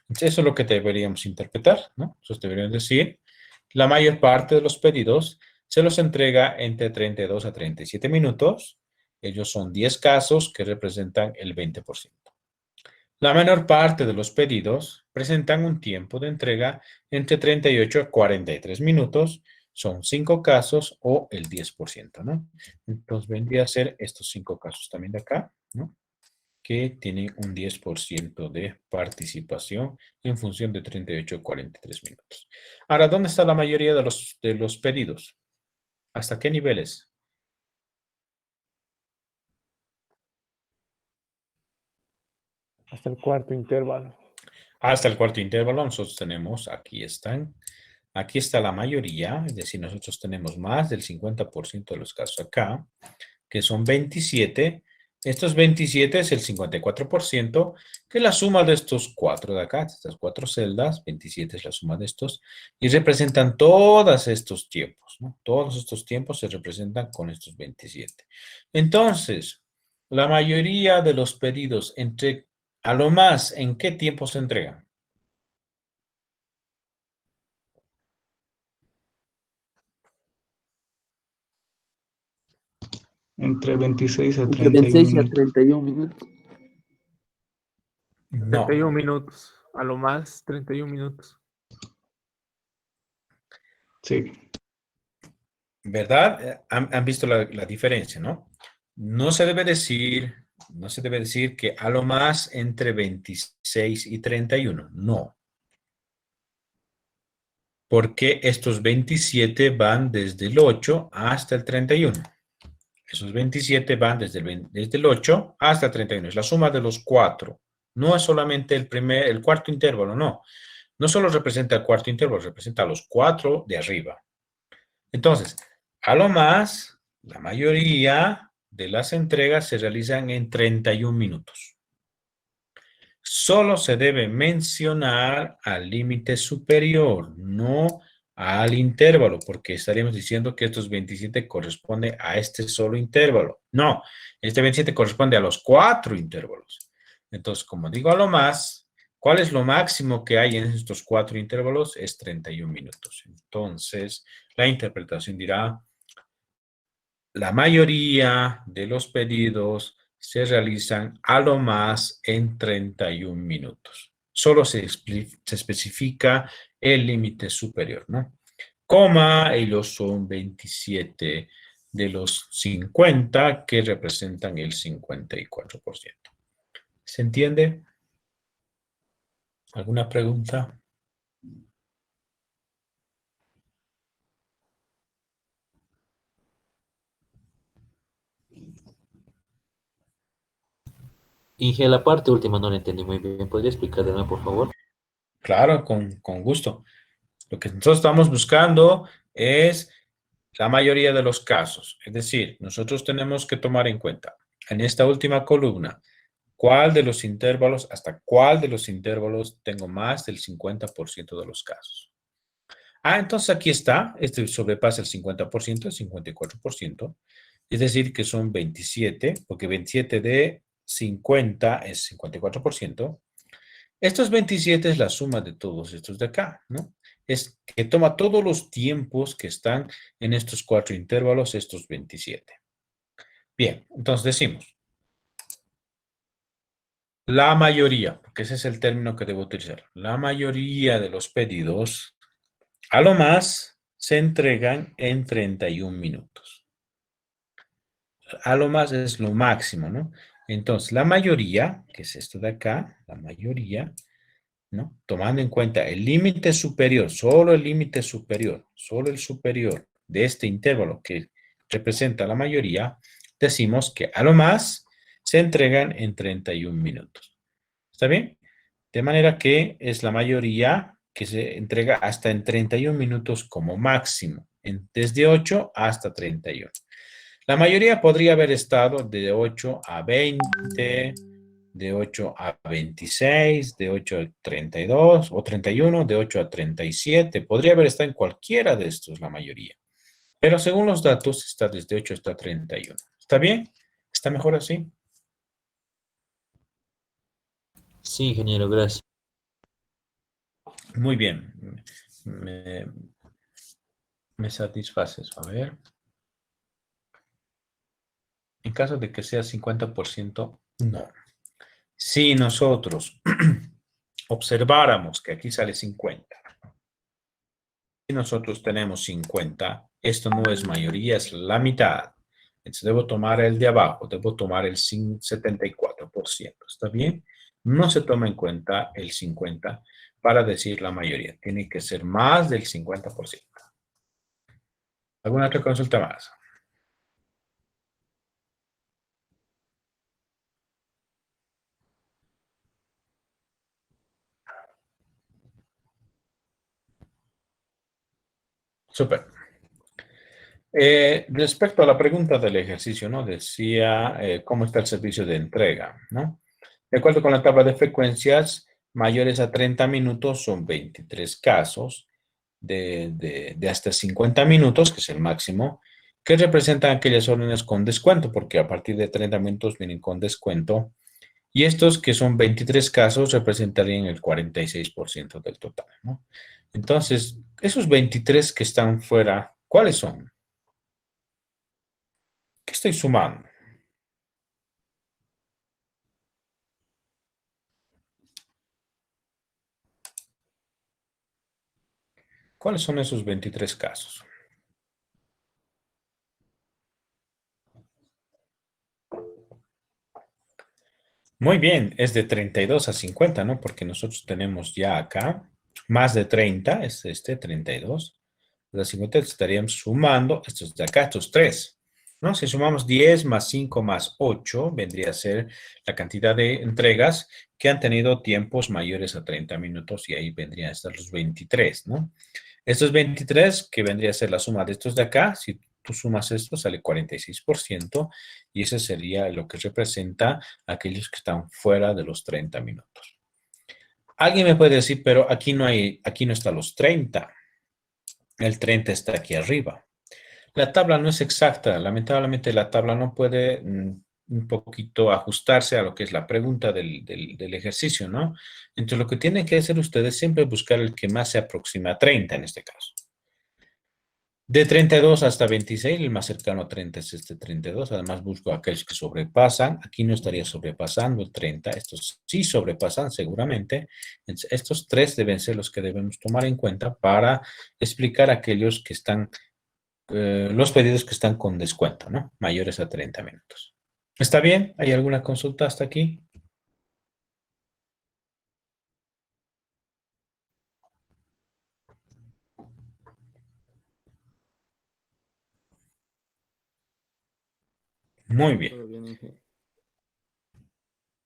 Entonces, eso es lo que deberíamos interpretar, ¿no? Entonces deberíamos decir, la mayor parte de los pedidos se los entrega entre 32 a 37 minutos. Ellos son 10 casos que representan el 20%. La menor parte de los pedidos presentan un tiempo de entrega entre 38 a 43 minutos. son 5 casos o el 10%, ¿no? Entonces vendría a ser estos 5 casos también de acá, ¿no? Que tienen un 10% de participación en función de 38 a 43 minutos. Ahora, ¿dónde está la mayoría de los pedidos? ¿Hasta qué niveles? Hasta el cuarto intervalo. Hasta el cuarto intervalo, nosotros tenemos, aquí está la mayoría, es decir, nosotros tenemos más del 50% de los casos acá, que son 27. Estos 27 es el 54%, que es la suma de estos 4 de acá, estas 4 celdas, 27 es la suma de estos, y representan todos estos tiempos, ¿no? Todos estos tiempos se representan con estos 27. Entonces, la mayoría de los pedidos a lo más, ¿en qué tiempo se entregan? Entre 26 a Entre 31 26 a minutos. 31 minutos. No. 31 minutos. A lo más 31 minutos. Sí. ¿Verdad? Han visto la diferencia, ¿no? No se debe decir que a lo más entre 26 y 31. No. Porque estos 27 van desde el 8 hasta el 31. Esos 27 van desde el 8 hasta el 31. Es la suma de los 4. No es solamente el cuarto intervalo, no. No solo representa el cuarto intervalo, representa a los 4 de arriba. Entonces, a lo más, la mayoría de las entregas se realizan en 31 minutos. Solo se debe mencionar al límite superior, no al intervalo, porque estaríamos diciendo que estos 27 corresponde a este solo intervalo. No, este 27 corresponde a los 4 intervalos. Entonces, como digo a lo más, ¿cuál es lo máximo que hay en estos 4 intervalos? Es 31 minutos. Entonces, la interpretación dirá, la mayoría de los pedidos se realizan a lo más en 31 minutos. Solo se especifica el límite superior, ¿no? Coma, ellos son 27 de los 50 que representan el 54%. ¿Se entiende? ¿Alguna pregunta? Inge, la parte última no la entendí muy bien. ¿Podría explicar de nuevo, por favor? Claro, con gusto. Lo que nosotros estamos buscando es la mayoría de los casos. Es decir, nosotros tenemos que tomar en cuenta en esta última columna, hasta cuál de los intervalos tengo más del 50% de los casos. Entonces aquí está, este sobrepasa el 50%, el 54%, es decir, que son 27, porque 27 de 50 es 54%. Estos 27 es la suma de todos estos de acá, ¿no? Es que toma todos los tiempos que están en estos 4 intervalos, estos 27. Bien, entonces decimos, la mayoría, porque ese es el término que debo utilizar, la mayoría de los pedidos, a lo más, se entregan en 31 minutos. A lo más es lo máximo, ¿no? Entonces, la mayoría, que es esto de acá, la mayoría, ¿no? Tomando en cuenta el límite superior, solo el límite superior, solo el superior de este intervalo que representa la mayoría, decimos que a lo más se entregan en 31 minutos. ¿Está bien? De manera que es la mayoría que se entrega hasta en 31 minutos como máximo, desde 8 hasta 31. La mayoría podría haber estado de 8 a 20, de 8 a 26, de 8 a 32 o 31, de 8 a 37. Podría haber estado en cualquiera de estos, la mayoría. Pero según los datos, está desde 8 hasta 31. ¿Está bien? ¿Está mejor así? Sí, ingeniero, gracias. Muy bien. Me satisfaces. A ver. En caso de que sea 50%, no. Si nosotros observáramos que aquí sale 50, nosotros tenemos 50, esto no es mayoría, es la mitad. Entonces debo tomar el de abajo, debo tomar el 74%. ¿Está bien? No se toma en cuenta el 50 para decir la mayoría. Tiene que ser más del 50%. ¿Alguna otra consulta más? Súper. Respecto a la pregunta del ejercicio, ¿no? Decía, ¿cómo está el servicio de entrega? ¿No? De acuerdo con la tabla de frecuencias, mayores a 30 minutos son 23 casos, de hasta 50 minutos, que es el máximo, que representan aquellas órdenes con descuento, porque a partir de 30 minutos vienen con descuento, y estos que son 23 casos representarían el 46% del total, ¿no? Entonces, esos 23 que están fuera, ¿cuáles son? ¿Qué estoy sumando? ¿Cuáles son esos 23 casos? Muy bien, es de 32 a 50, ¿no? Porque nosotros tenemos ya acá más de 30, es 32. De 50 estaríamos sumando estos de acá, estos 3, ¿no? Si sumamos 10 más 5 más 8, vendría a ser la cantidad de entregas que han tenido tiempos mayores a 30 minutos y ahí vendrían a estar los 23, ¿no? Estos 23, que vendría a ser la suma de estos de acá, si tú sumas esto, sale 46%, y ese sería lo que representa aquellos que están fuera de los 30 minutos. Alguien me puede decir, pero aquí no está los 30. El 30 está aquí arriba. La tabla no es exacta. Lamentablemente la tabla no puede un poquito ajustarse a lo que es la pregunta del ejercicio, ¿no? Entonces lo que tienen que hacer ustedes siempre es buscar el que más se aproxima a 30 en este caso. De 32 hasta 26, el más cercano a 30 es este 32. Además, busco aquellos que sobrepasan. Aquí no estaría sobrepasando el 30. Estos sí sobrepasan seguramente. Entonces, estos 3 deben ser los que debemos tomar en cuenta para explicar aquellos que están, los pedidos que están con descuento, ¿no? Mayores a 30 minutos. ¿Está bien? ¿Hay alguna consulta hasta aquí? Muy bien. Todo bien, Inge.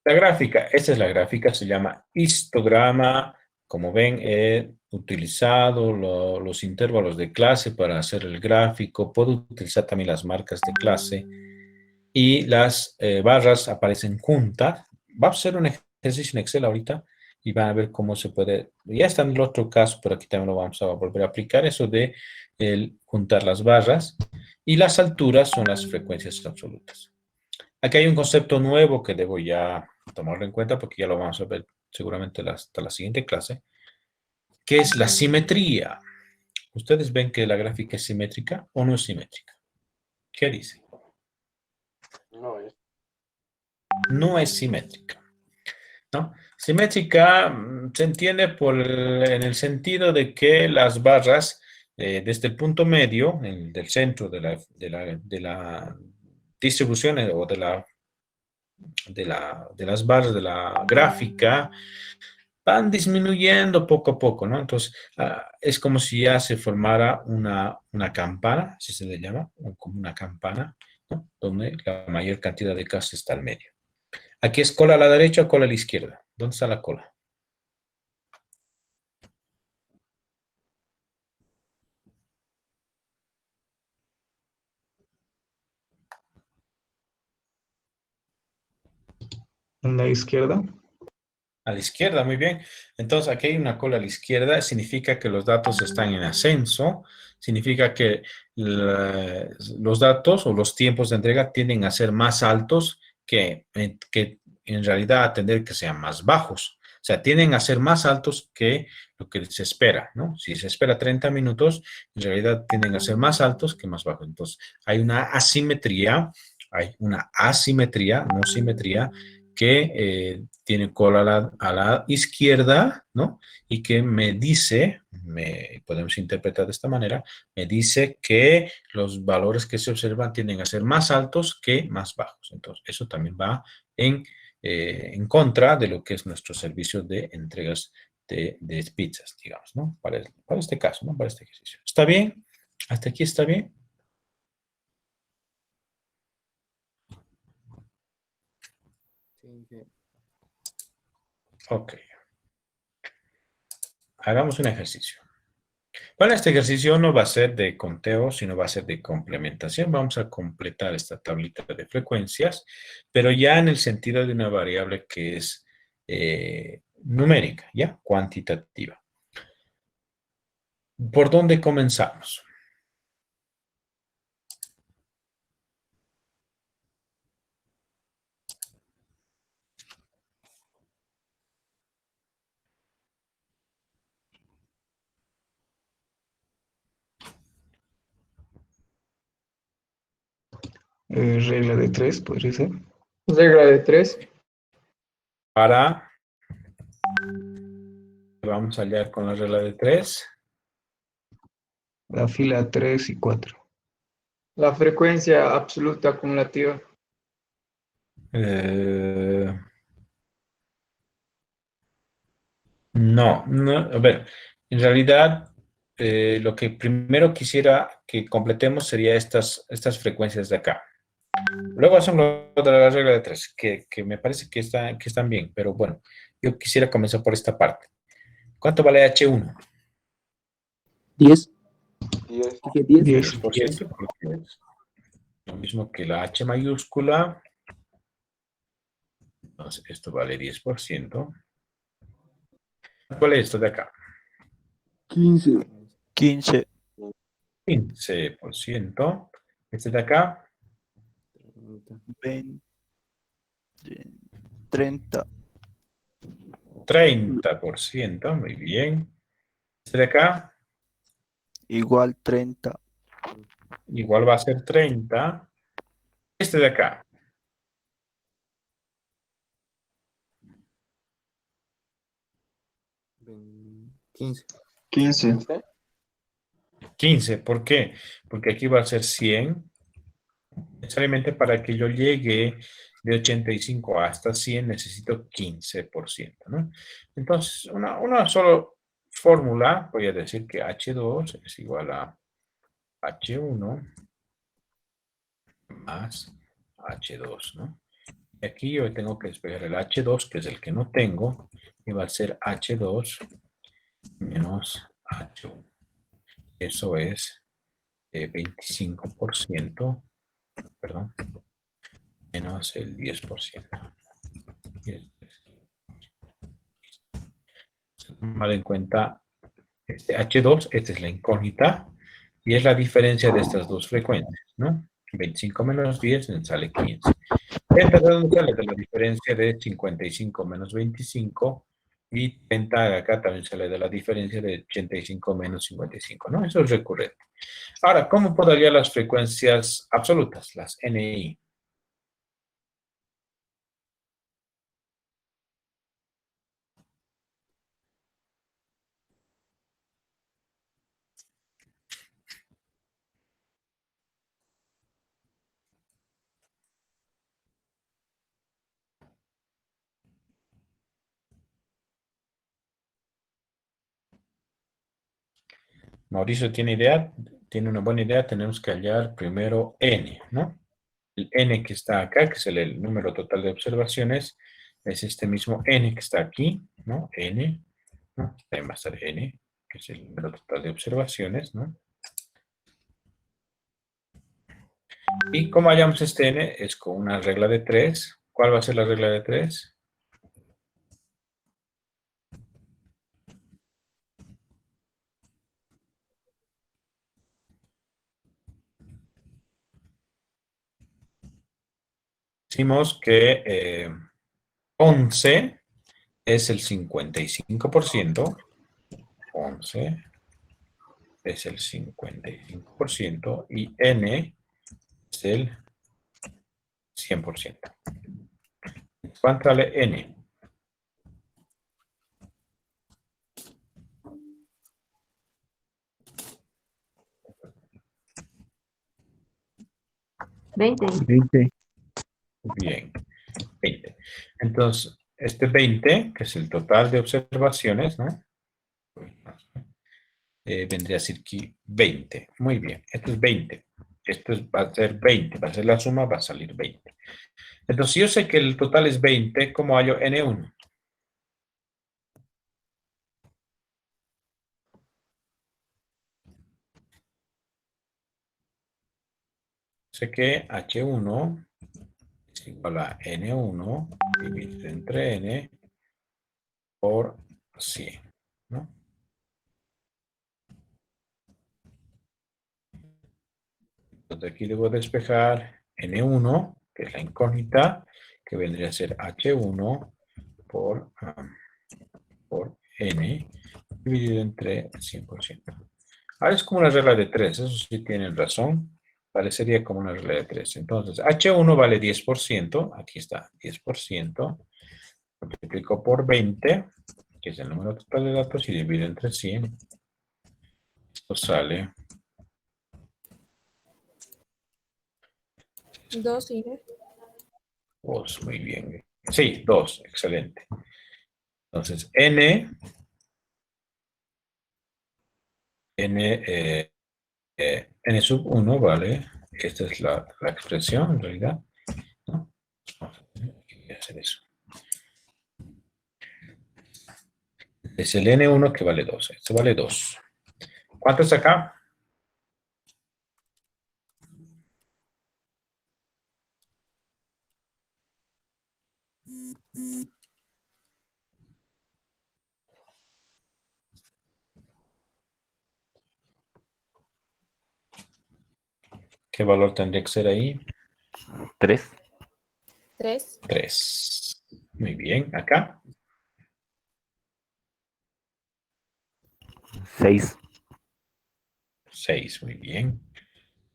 La gráfica, esta es la gráfica, se llama histograma. Como ven, he utilizado los intervalos de clase para hacer el gráfico. Puedo utilizar también las marcas de clase. Y las barras aparecen juntas. Vamos a hacer un ejercicio en Excel ahorita y van a ver cómo se puede. Ya está en el otro caso, pero aquí también lo vamos a volver a aplicar. Eso de juntar las barras. Y las alturas son las frecuencias absolutas. Aquí hay un concepto nuevo que debo ya tomarlo en cuenta porque ya lo vamos a ver seguramente hasta la siguiente clase, que es la simetría. ¿Ustedes ven que la gráfica es simétrica o no es simétrica? ¿Qué dice? No es simétrica, ¿no? Simétrica se entiende en el sentido de que las barras desde el punto medio, del centro de la distribución o de las barras de la gráfica, van disminuyendo poco a poco, ¿no? Entonces, es como si ya se formara una campana, así se le llama, o como una campana, ¿no? Donde la mayor cantidad de casos está al medio. Aquí es cola a la derecha o cola a la izquierda. ¿Dónde está la cola? En la izquierda. A la izquierda, muy bien. Entonces, aquí hay una cola a la izquierda, significa que los datos están en ascenso, significa que los datos o los tiempos de entrega tienden a ser más altos que en realidad a tender que sean más bajos. O sea, tienden a ser más altos que lo que se espera, ¿no? Si se espera 30 minutos, en realidad tienden a ser más altos que más bajos. Entonces, hay una asimetría, no simetría, que tiene cola a la izquierda, ¿no? Y que me dice, podemos interpretar de esta manera, me dice que los valores que se observan tienden a ser más altos que más bajos. Entonces, eso también va en contra de lo que es nuestro servicio de entregas de pizzas, digamos, ¿no? Para este caso, ¿no? Para este ejercicio. ¿Está bien? ¿Hasta aquí está bien? Ok. Hagamos un ejercicio. Bueno, este ejercicio no va a ser de conteo, sino va a ser de complementación. Vamos a completar esta tablita de frecuencias, pero ya en el sentido de una variable que es numérica, ¿ya? Cuantitativa. ¿Por dónde comenzamos? Regla de 3, podría ser. Regla de 3. Vamos a hallar con la regla de 3. La fila 3 y 4. La frecuencia absoluta acumulativa. No, a ver, en realidad lo que primero quisiera que completemos sería estas frecuencias de acá. Luego hacemos lo de la regla de 3, que me parece que están bien, pero bueno, yo quisiera comenzar por esta parte. ¿Cuánto vale H1? 10. Dije 10. 10. 10%, porque es lo mismo que la H mayúscula. Entonces, esto vale 10%. ¿Cuál es esto de acá? 15. 15%. Este de acá. 20. 30. 30%. Muy bien. Este de acá. Igual 30. Igual va a ser 30. Este de acá. 15. 15. ¿Por qué? Porque aquí va a ser 100. Necesariamente para que yo llegue de 85 hasta 100 necesito 15%, ¿no? Entonces, una sola fórmula, voy a decir que H2 es igual a H1 más H2, ¿no? Y aquí yo tengo que despegar el H2, que es el que no tengo, y va a ser H2 menos H1. Eso es 25%, perdón, menos el 10%. Tomar en cuenta este H2, esta es la incógnita, y es la diferencia de estas dos frecuencias, ¿no? 25 menos 10 me sale 15. ¿30 de dónde sale? De la diferencia de 55 menos 25, y 30 acá también sale de la diferencia de 85 menos 55, ¿no? Eso es recurrente. Ahora, ¿cómo puedo hallar las frecuencias absolutas, las NI? Mauricio tiene idea, tiene una buena idea, tenemos que hallar primero N, ¿no? El N que está acá, que es el número total de observaciones, es este mismo N que está aquí, ¿no? N, ¿no? También va a estar N, que es el número total de observaciones, ¿no? Y como hallamos este N, es con una regla de 3. ¿Cuál va a ser la regla de 3? Decimos que 11 es el 55%. 11 es el 55% y N es el 100%. ¿Cuánto vale n? Veinte. 20. Bien, 20. Entonces, este 20, que es el total de observaciones, ¿no? Vendría a ser aquí 20. Muy bien, esto es 20. Va a ser 20, va a ser la suma, va a salir 20. Entonces, si yo sé que el total es 20, ¿cómo hallo N1? Sé que H1 es igual a N1 dividido entre N por 100, ¿no? Entonces aquí debo despejar N1, que es la incógnita, que vendría a ser H1 por N dividido entre 100%. Ahora es como una regla de 3, eso sí tienen razón. Parecería como una regla de 3. Entonces, H1 vale 10%, aquí está, 10%. Multiplico por 20, que es el número total de datos, y divido entre 100. Esto sale 2, Iber. 2, muy bien. Sí, 2, excelente. Entonces, N sub 1, ¿vale? Esta es la expresión, en realidad, ¿no? Voy a hacer eso. Es el N1 que vale 2. Esto vale 2. ¿Cuánto es acá? ¿Qué valor tendría que ser ahí? 3. 3. 3. Muy bien. ¿Acá? 6. 6. Muy bien.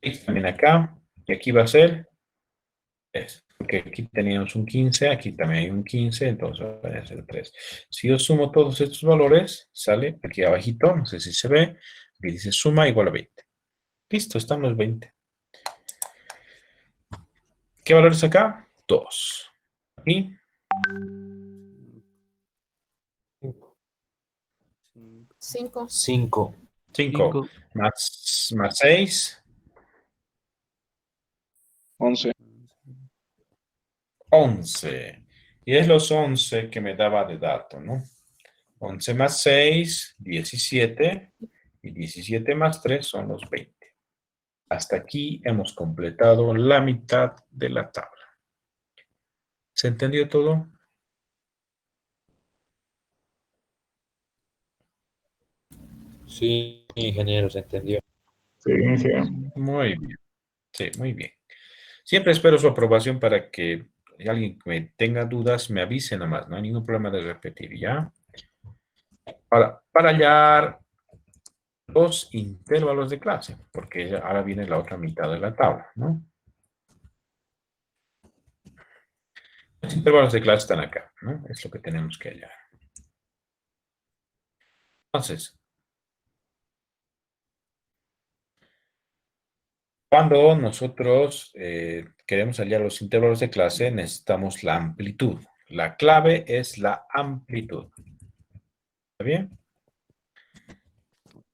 Y también acá. Y aquí va a ser 3. Porque aquí teníamos un 15, aquí también hay un 15, entonces va a ser 3. Si yo sumo todos estos valores, sale aquí abajito, no sé si se ve, aquí dice suma igual a 20. Listo, estamos 20. ¿Qué valor es acá? 2. Aquí, 5. 5. 5. Más 6, 11. 11. Y es los 11 que me daba de dato, ¿no? 11 más 6, 17. Y 17 más 3 son los 20. Hasta aquí hemos completado la mitad de la tabla. ¿Se entendió todo? Sí, ingeniero, se entendió. Sí, sí. Muy bien. Sí, muy bien. Siempre espero su aprobación para que alguien que me tenga dudas me avise nada más. No hay ningún problema de repetir, ¿ya? Para hallar los intervalos de clase, porque ahora viene la otra mitad de la tabla, ¿no? Los intervalos de clase están acá, ¿no? Es lo que tenemos que hallar. Entonces, cuando nosotros queremos hallar los intervalos de clase, necesitamos la amplitud. La clave es la amplitud. ¿Está bien?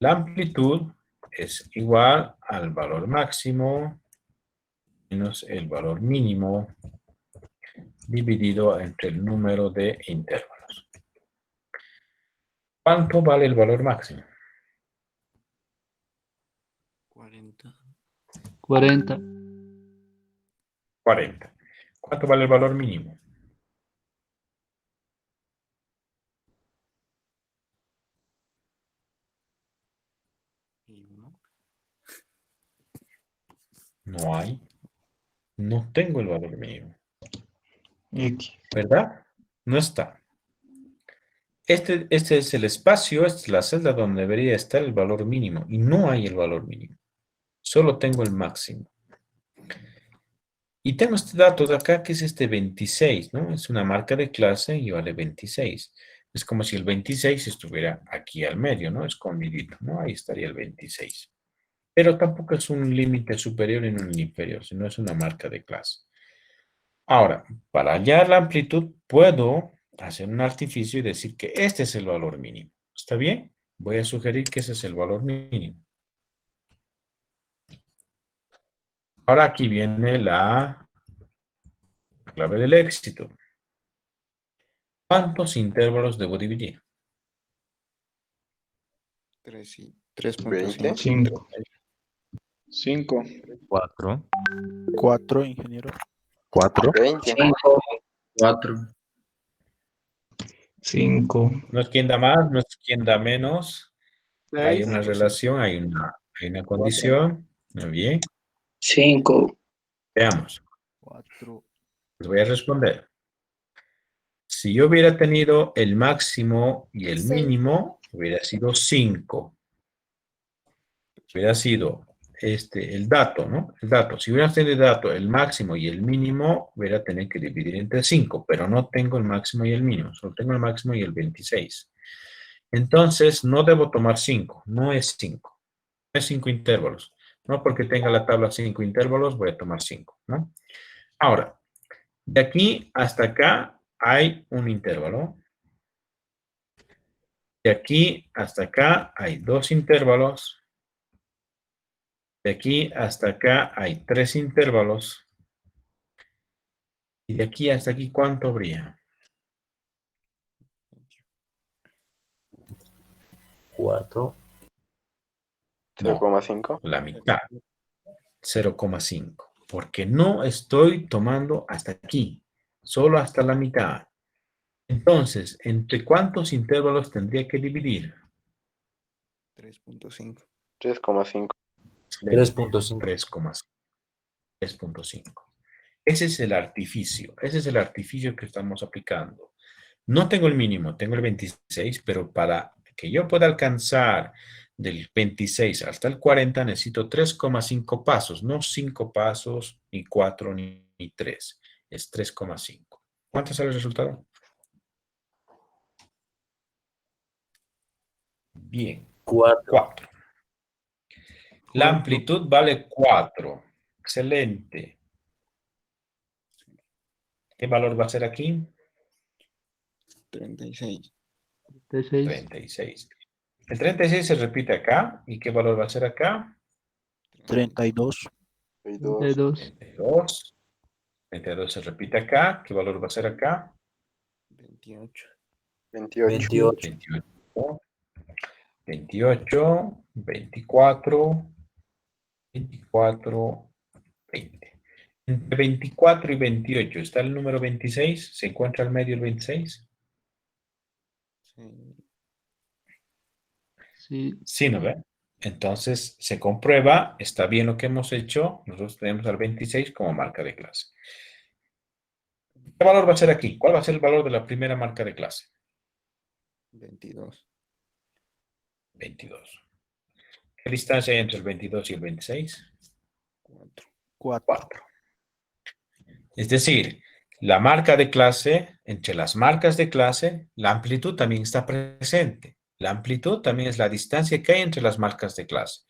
La amplitud es igual al valor máximo menos el valor mínimo dividido entre el número de intervalos. ¿Cuánto vale el valor máximo? 40. 40. ¿Cuánto vale el valor mínimo? 1. No hay. No tengo el valor mínimo. X. ¿Verdad? No está. Este es el espacio, esta es la celda donde debería estar el valor mínimo. Y no hay el valor mínimo. Solo tengo el máximo. Y tengo este dato de acá que es este 26, ¿no? Es una marca de clase y vale 26. Es como si el 26 estuviera aquí al medio, ¿no? Escondidito, ¿no? Ahí estaría el 26. Pero tampoco es un límite superior ni un inferior, sino es una marca de clase. Ahora, para hallar la amplitud, puedo hacer un artificio y decir que este es el valor mínimo. ¿Está bien? Voy a sugerir que ese es el valor mínimo. Ahora aquí viene la clave del éxito. ¿Cuántos intervalos debo dividir? 3.5. 5. 5. 4. 4, ingeniero. 4. 5, 4. 5. No es quien da más, no es quien da menos. Hay 6. una relación, hay una condición. Muy bien. 5. Veamos. 4. Les voy a responder. Si yo hubiera tenido el máximo y el Seis. mínimo, hubiera sido 5. Hubiera sido el dato, ¿no? El dato. Si hubiera tenido el dato, el máximo y el mínimo, hubiera tenido que dividir entre 5, pero no tengo el máximo y el mínimo, solo tengo el máximo y el 26. Entonces, no debo tomar 5, no es 5. No es 5 intervalos. No porque tenga la tabla 5 intervalos, voy a tomar 5, ¿no? Ahora, de aquí hasta acá hay un intervalo. De aquí hasta acá hay 2 intervalos. De aquí hasta acá hay 3 intervalos. Y de aquí hasta aquí, ¿cuánto habría? 4. 0,5. La mitad. 0,5. Porque no estoy tomando hasta aquí. Solo hasta la mitad. Entonces, ¿entre cuántos intervalos tendría que dividir? 3.5. 3,5. 3.5. 3,5. Ese es el artificio. Ese es el artificio que estamos aplicando. No tengo el mínimo, tengo el 26, pero para que yo pueda alcanzar del 26 hasta el 40 necesito 3,5 pasos, no 5 pasos, ni 4, ni 3. Es 3,5. ¿Cuánto sale el resultado? Bien, 4. La amplitud vale 4. Excelente. ¿Qué valor va a ser aquí? 36. 36. El 36 se repite acá. ¿Y qué valor va a ser acá? 32. 32. 32. 32 se repite acá. ¿Qué valor va a ser acá? 28. 28. 28. 28. 24. 24. 20. Entre 24 y 28 está el número 26. ¿Se encuentra al medio el 26? Sí. Sí, ¿no ve? Entonces se comprueba, está bien lo que hemos hecho. Nosotros tenemos al 26 como marca de clase. ¿Qué valor va a ser aquí? ¿Cuál va a ser el valor de la primera marca de clase? 22. 22. ¿Qué distancia hay entre el 22 y el 26? 4. 4. Es decir, la marca de clase, entre las marcas de clase, la amplitud también está presente. La amplitud también es la distancia que hay entre las marcas de clase.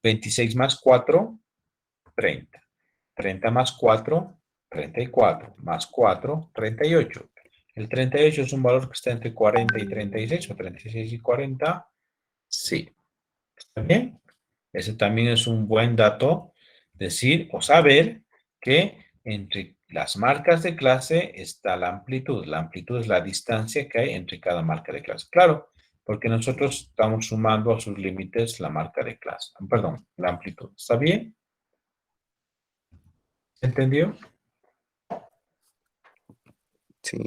26 más 4, 30. 30 más 4, 34. Más 4, 38. El 38 es un valor que está entre 40 y 36, o 36 y 40. Sí. ¿Está bien? Ese también es un buen dato, decir o saber que entre las marcas de clase está la amplitud. La amplitud es la distancia que hay entre cada marca de clase. Claro, porque nosotros estamos sumando a sus límites la marca de clase. Perdón, la amplitud. ¿Está bien? ¿Se entendió? Sí.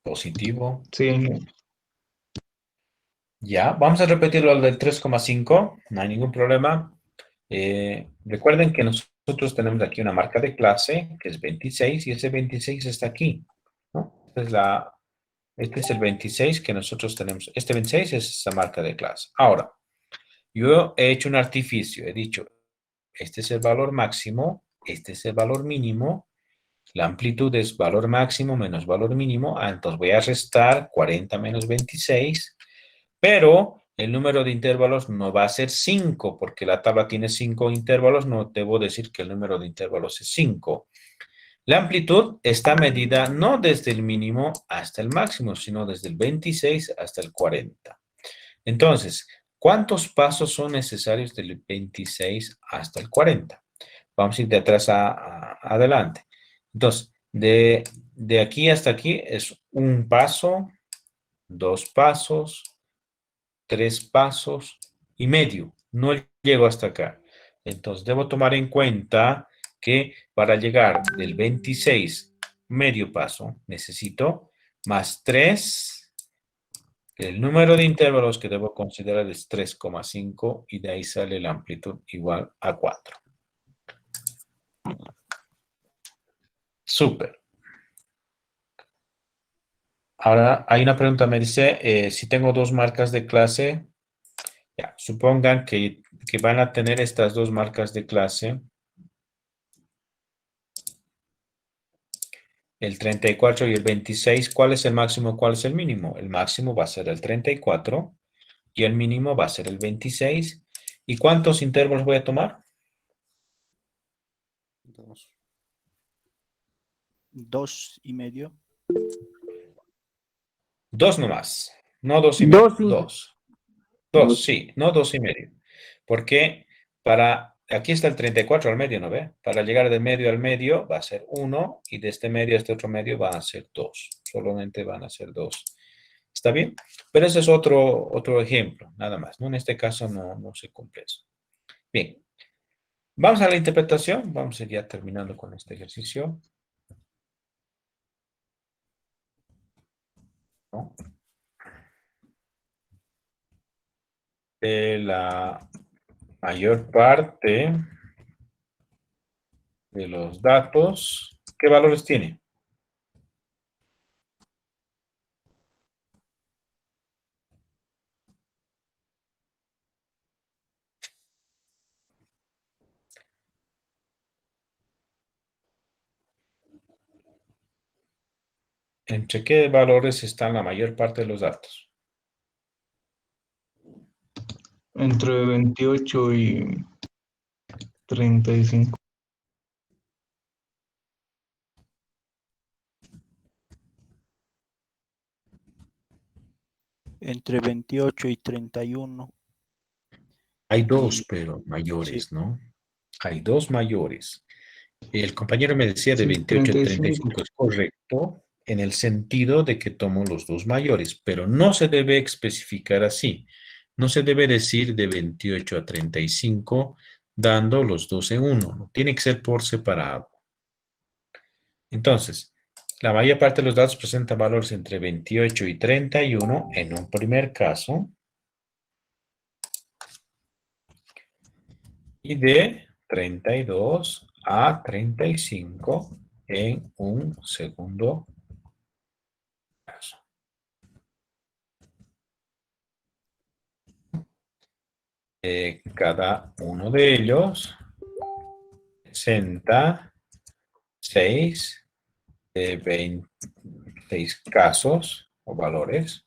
Positivo. Sí. Ya, vamos a repetirlo al del 3,5. No hay ningún problema. Recuerden que nosotros tenemos aquí una marca de clase que es 26 y ese 26 está aquí, ¿no? Este es el 26 que nosotros tenemos. Este 26 es esa marca de clase. Ahora, yo he hecho un artificio. He dicho, este es el valor máximo este es el valor mínimo, la amplitud es valor máximo menos valor mínimo, entonces voy a restar 40 menos 26, pero el número de intervalos no va a ser 5, porque la tabla tiene 5 intervalos, no debo decir que el número de intervalos es 5. La amplitud está medida no desde el mínimo hasta el máximo, sino desde el 26 hasta el 40. Entonces, ¿cuántos pasos son necesarios del 26 hasta el 40? Vamos a ir de atrás a adelante. Entonces, de aquí hasta aquí es un paso, 2 pasos, 3 pasos y medio. No llego hasta acá. Entonces, debo tomar en cuenta que para llegar del 26 medio paso, necesito más 3. El número de intervalos que debo considerar es 3,5 y de ahí sale la amplitud igual a 4. Súper. Ahora hay una pregunta, me dice, si tengo 2 marcas de clase, ya, supongan que van a tener estas 2 marcas de clase, el 34 y el 26, ¿cuál es el máximo, cuál es el mínimo? El máximo va a ser el 34 y el mínimo va a ser el 26. ¿Y cuántos intervalos voy a tomar? 2. 2,5. 2 nomás, no 2,5. 2. 2, sí, no 2,5. Porque aquí está el 34 al medio, ¿no ve? Para llegar del medio al medio va a ser 1 y de este medio a este otro medio van a ser 2. Solamente van a ser 2. ¿Está bien? Pero ese es otro ejemplo, nada más, ¿no? En este caso no se cumple eso. Bien. Vamos a la interpretación. Vamos a ir ya terminando con este ejercicio. ¿No? De la mayor parte de los datos, ¿qué valores tiene? ¿Entre qué valores están la mayor parte de los datos? Entre 28 y 35. Entre 28 y 31. Hay 2, pero mayores, ¿no? Hay 2 mayores. El compañero me decía de Sí, 28 a 35. 35 es correcto en el sentido de que tomo los 2 mayores, pero no se debe especificar así. No se debe decir de 28 a 35 dando los 2 en 1. Tiene que ser por separado. Entonces, la mayor parte de los datos presentan valores entre 28 y 31 en un primer caso. Y de 32 a 35 en un segundo caso. Cada uno de ellos presenta 6 de 26 casos o valores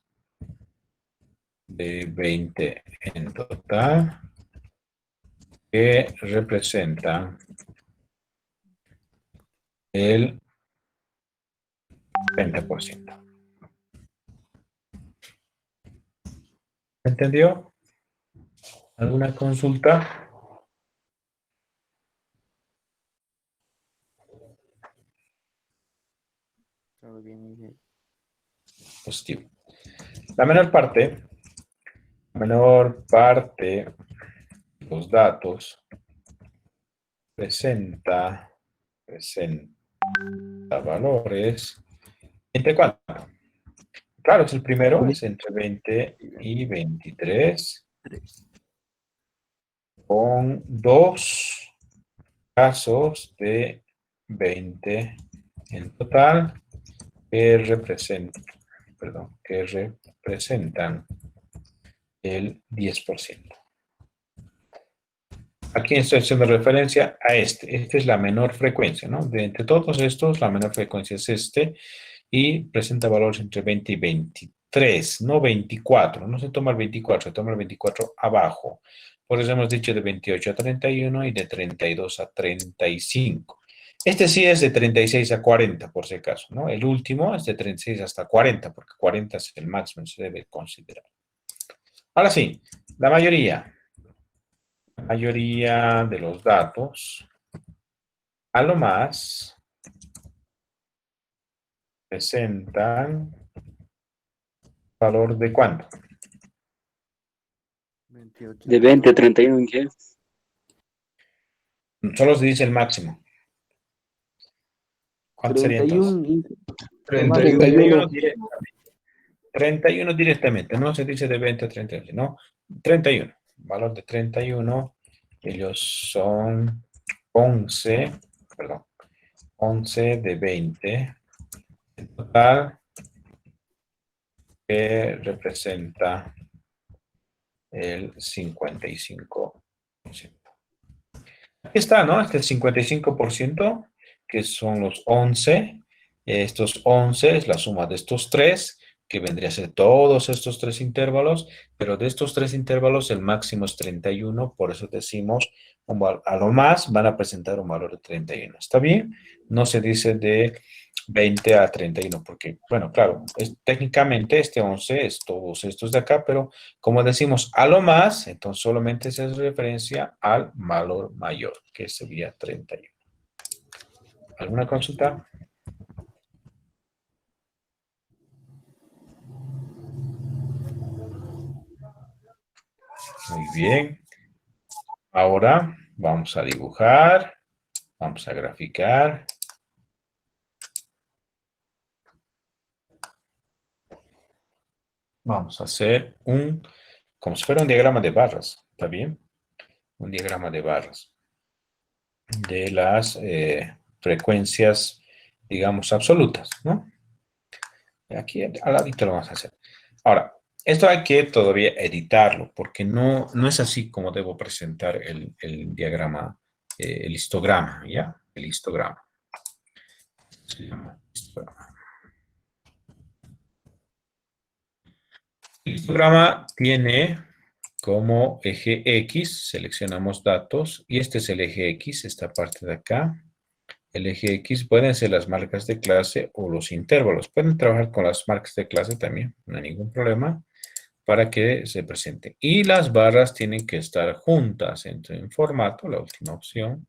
de 20 en total que representan el 20%. ¿Entendió? ¿Alguna consulta? Todo bien, Miguel. Positivo. La menor parte de los datos presenta valores. ¿Entre cuánto? Claro, es el primero, es entre 20 y 23. Con 2 casos de 20 en total que representan el 10%. Aquí estoy haciendo referencia a este. Esta es la menor frecuencia, ¿no? De entre todos estos, la menor frecuencia es este y presenta valores entre 20 y 23, no 24. No se toma el 24, se toma el 24 abajo. Por eso hemos dicho de 28 a 31 y de 32 a 35. Este sí es de 36 a 40, por si acaso, ¿no? El último es de 36 hasta 40, porque 40 es el máximo, se debe considerar. Ahora sí, la mayoría de los datos, a lo más, presentan valor de ¿cuánto? 28. De 20 a 31, ¿qué? Solo se dice el máximo. ¿Cuánto sería entonces? 31 directamente. 31 directamente, no se dice de 20 a 31, no. 31, valor de 31, ellos son 11 de 20. En total, que representa el 55%. Aquí está, ¿no? Este 55%, que son los 11. Estos 11 es la suma de estos 3, que vendría a ser todos estos 3 intervalos, pero de estos 3 intervalos el máximo es 31, por eso decimos, a lo más van a presentar un valor de 31. ¿Está bien? No se dice de 20 a 31, porque, bueno, claro, técnicamente este 11 es todos estos de acá, pero como decimos a lo más, entonces solamente se hace referencia al valor mayor, que sería 31. ¿Alguna consulta? Muy bien. Ahora vamos a dibujar, vamos a graficar. Vamos a hacer como si fuera un diagrama de barras, ¿está bien? Un diagrama de barras de las frecuencias, digamos, absolutas, ¿no? Aquí al ladito lo vamos a hacer. Ahora, esto hay que todavía editarlo, porque no es así como debo presentar el diagrama, el histograma, ¿ya? El histograma. Se llama histograma. El histograma tiene como eje X, seleccionamos datos, y este es el eje X, esta parte de acá. El eje X pueden ser las marcas de clase o los intervalos. Pueden trabajar con las marcas de clase también, no hay ningún problema, para que se presente. Y las barras tienen que estar juntas en formato, la última opción,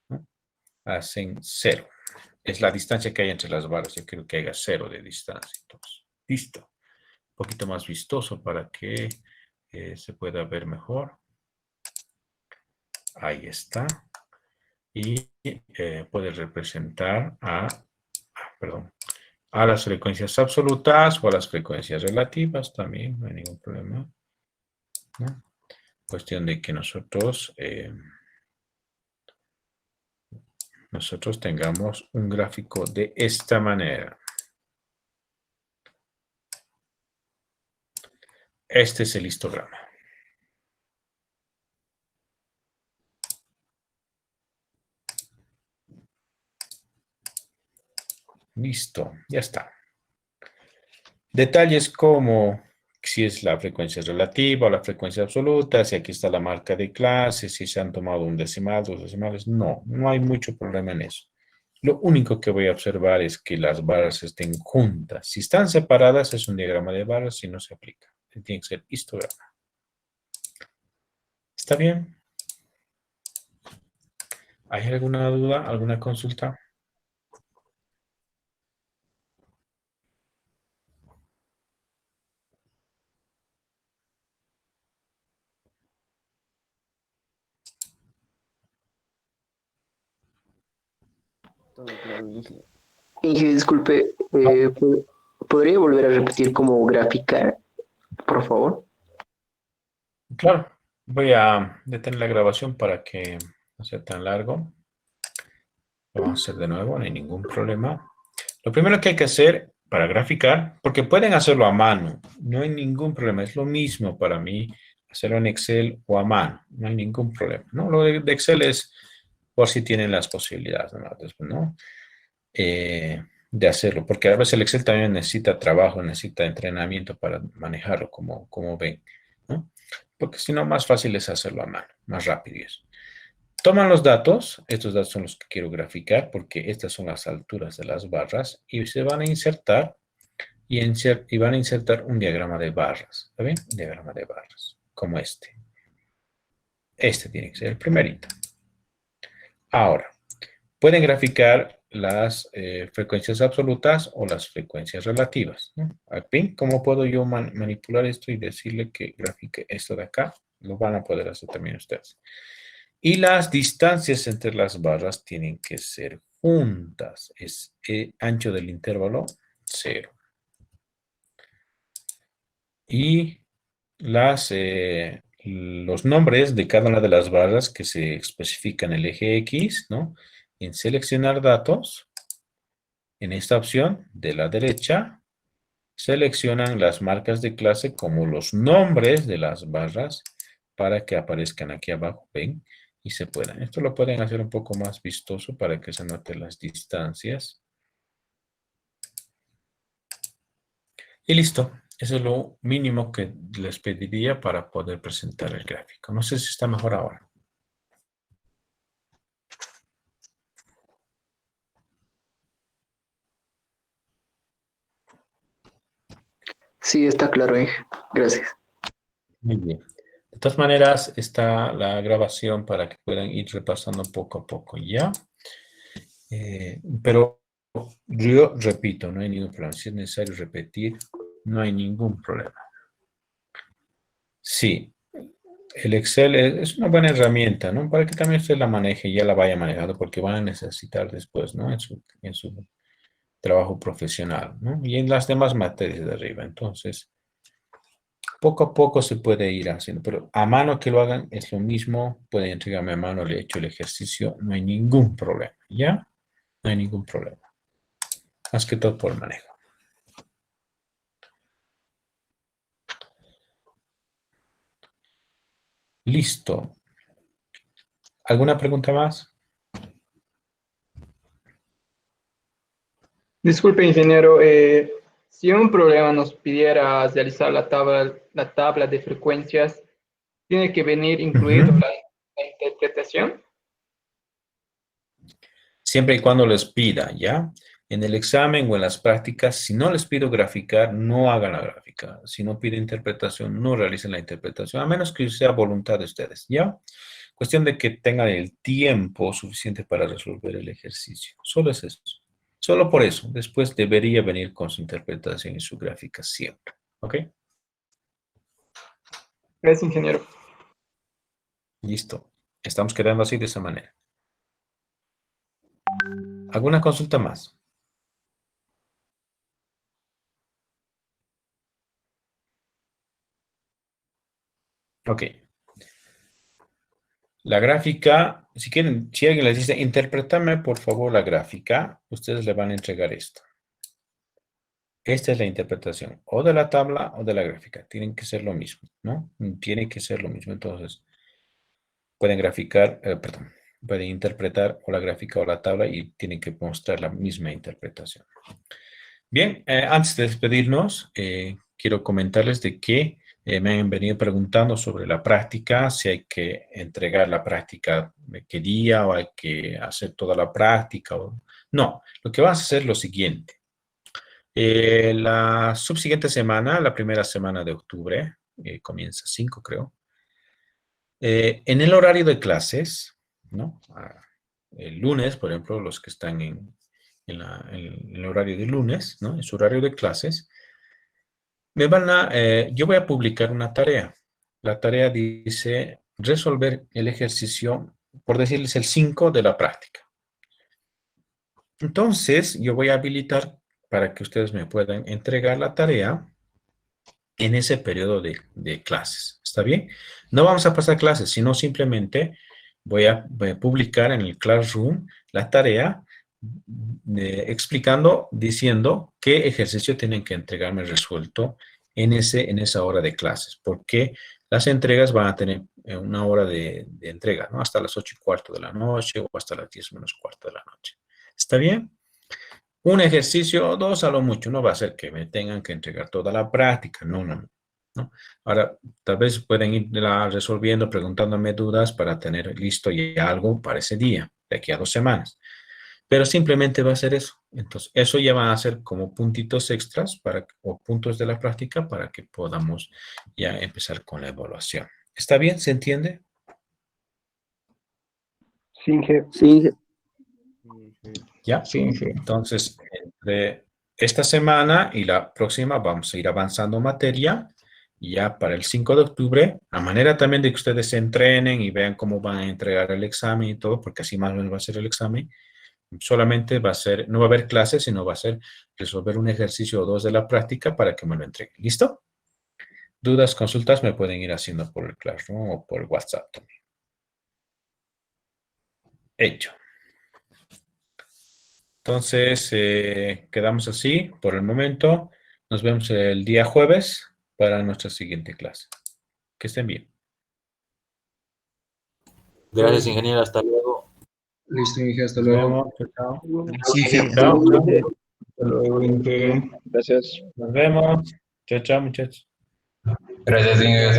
¿no? Hacen 0. Es la distancia que hay entre las barras. Yo quiero que haya 0 de distancia. Entonces, listo. Un poquito más vistoso para que se pueda ver mejor. Ahí está. Y puede representar a las frecuencias absolutas o a las frecuencias relativas también, no hay ningún problema, ¿no? Cuestión de que nosotros tengamos un gráfico de esta manera. Este es el histograma. Listo, ya está. Detalles como si es la frecuencia relativa o la frecuencia absoluta, si aquí está la marca de clase, si se han tomado un decimal, 2 decimales. No hay mucho problema en eso. Lo único que voy a observar es que las barras estén juntas. Si están separadas es un diagrama de barras y no se aplica. Tiene que ser histograma. ¿Está bien? ¿Hay alguna duda, alguna consulta? Todo claro, Inge. Inge, disculpe, ¿podría volver a repetir cómo graficar, por favor? Claro. Voy a detener la grabación para que no sea tan largo. Lo vamos a hacer de nuevo, no hay ningún problema. Lo primero que hay que hacer para graficar, porque pueden hacerlo a mano, no hay ningún problema, es lo mismo para mí hacerlo en Excel o a mano, no hay ningún problema, ¿no? Lo de Excel es por si tienen las posibilidades, ¿no? De hacerlo, porque a veces el Excel también necesita trabajo, necesita entrenamiento para manejarlo como ven, ¿no? Porque si no, más fácil es hacerlo a mano, más rápido y eso. Toman los datos, estos datos son los que quiero graficar, porque estas son las alturas de las barras, y se van a insertar, y van a insertar un diagrama de barras, ¿está bien? Un diagrama de barras, como este. Este tiene que ser el primerito. Ahora, pueden graficar las frecuencias absolutas o las frecuencias relativas, ¿no? ¿Ven cómo puedo yo manipular esto y decirle que grafique esto de acá? Lo van a poder hacer también ustedes. Y las distancias entre las barras tienen que ser juntas. Es ancho del intervalo 0. Y los nombres de cada una de las barras que se especifican en el eje X, ¿no? En seleccionar datos, en esta opción de la derecha, seleccionan las marcas de clase como los nombres de las barras para que aparezcan aquí abajo, ven, y se puedan. Esto lo pueden hacer un poco más vistoso para que se noten las distancias. Y listo. Eso es lo mínimo que les pediría para poder presentar el gráfico. No sé si está mejor ahora. Sí, está claro, gracias. Muy bien. De todas maneras, está la grabación para que puedan ir repasando poco a poco, ¿ya? Pero yo repito, no hay ningún problema. Si es necesario repetir, no hay ningún problema. Sí, el Excel es una buena herramienta, ¿no? Para que también usted la maneje y ya la vaya manejando, porque van a necesitar después, ¿no? En su trabajo profesional, ¿no? Y en las demás materias de arriba. Entonces, poco a poco se puede ir haciendo, pero a mano que lo hagan es lo mismo. Pueden entregarme a mano, le he hecho el ejercicio, no hay ningún problema, ¿ya? No hay ningún problema. Más que todo por manejo. Listo. ¿Alguna pregunta más? Disculpe, ingeniero, si un problema nos pidiera realizar la tabla de frecuencias, ¿tiene que venir incluido la interpretación? Siempre y cuando les pida, ¿ya? En el examen o en las prácticas, si no les pido graficar, no hagan la gráfica. Si no pide interpretación, no realicen la interpretación, a menos que sea voluntad de ustedes, ¿ya? Cuestión de que tengan el tiempo suficiente para resolver el ejercicio. Solo es eso. Solo por eso. Después debería venir con su interpretación y su gráfica siempre. ¿Ok? Gracias, ingeniero. Listo. Estamos quedando así de esa manera. ¿Alguna consulta más? Ok. La gráfica, si quieren, si alguien les dice, interprétame por favor la gráfica, ustedes le van a entregar esto. Esta es la interpretación, o de la tabla o de la gráfica. Tienen que ser lo mismo, ¿no? Tiene que ser lo mismo. Entonces, pueden graficar, pueden interpretar o la gráfica o la tabla y tienen que mostrar la misma interpretación. Bien, antes de despedirnos, quiero comentarles de que me han venido preguntando sobre la práctica, si hay que entregar la práctica de qué día o hay que hacer toda la práctica. No, lo que vas a hacer es lo siguiente. La subsiguiente semana, la primera semana de octubre, comienza 5 creo, en el horario de clases, ¿no? El lunes, por ejemplo, los que están en el horario de lunes, ¿no? En su horario de clases, yo voy a publicar una tarea. La tarea dice resolver el ejercicio, por decirles el 5 de la práctica. Entonces, yo voy a habilitar para que ustedes me puedan entregar la tarea en ese periodo de clases. ¿Está bien? No vamos a pasar clases, sino simplemente voy a publicar en el Classroom la tarea explicando, diciendo qué ejercicio tienen que entregarme resuelto en esa hora de clases. Porque Las entregas van a tener una hora de entrega, ¿no? Hasta las 8:15 de la noche o hasta las 10:15 de la noche. ¿Está bien? Un ejercicio o dos a lo mucho. No va a ser que me tengan que entregar toda la práctica. No, no, no. ¿No? Ahora, tal vez pueden ir resolviendo, preguntándome dudas para tener listo ya algo para ese día, de aquí a 2 semanas. Pero simplemente va a ser eso. Entonces, eso ya va a ser como puntitos extras o puntos de la práctica para que podamos ya empezar con la evaluación. ¿Está bien? ¿Se entiende? Sí, Inge. Sí, Inge. ¿Ya? Sí, Inge. Entonces, entre esta semana y la próxima vamos a ir avanzando materia. Y ya para el 5 de octubre, a manera también de que ustedes se entrenen y vean cómo van a entregar el examen y todo, porque así más o menos va a ser el examen. Solamente va a ser, no va a haber clases, sino va a ser resolver un ejercicio o dos de la práctica para que me lo entreguen. ¿Listo? Dudas, consultas me pueden ir haciendo por el Classroom o por el WhatsApp también. Hecho. Entonces, quedamos así por el momento. Nos vemos el día jueves para nuestra siguiente clase. Que estén bien. Gracias, ingeniero. Hasta luego. Listo, Inge, hasta Nos luego. vemos. Chao, chao. Sí, Inge. Chao. Hasta luego, Inge. Gracias. Nos vemos. Chao, chao, muchachos. Gracias, Inge.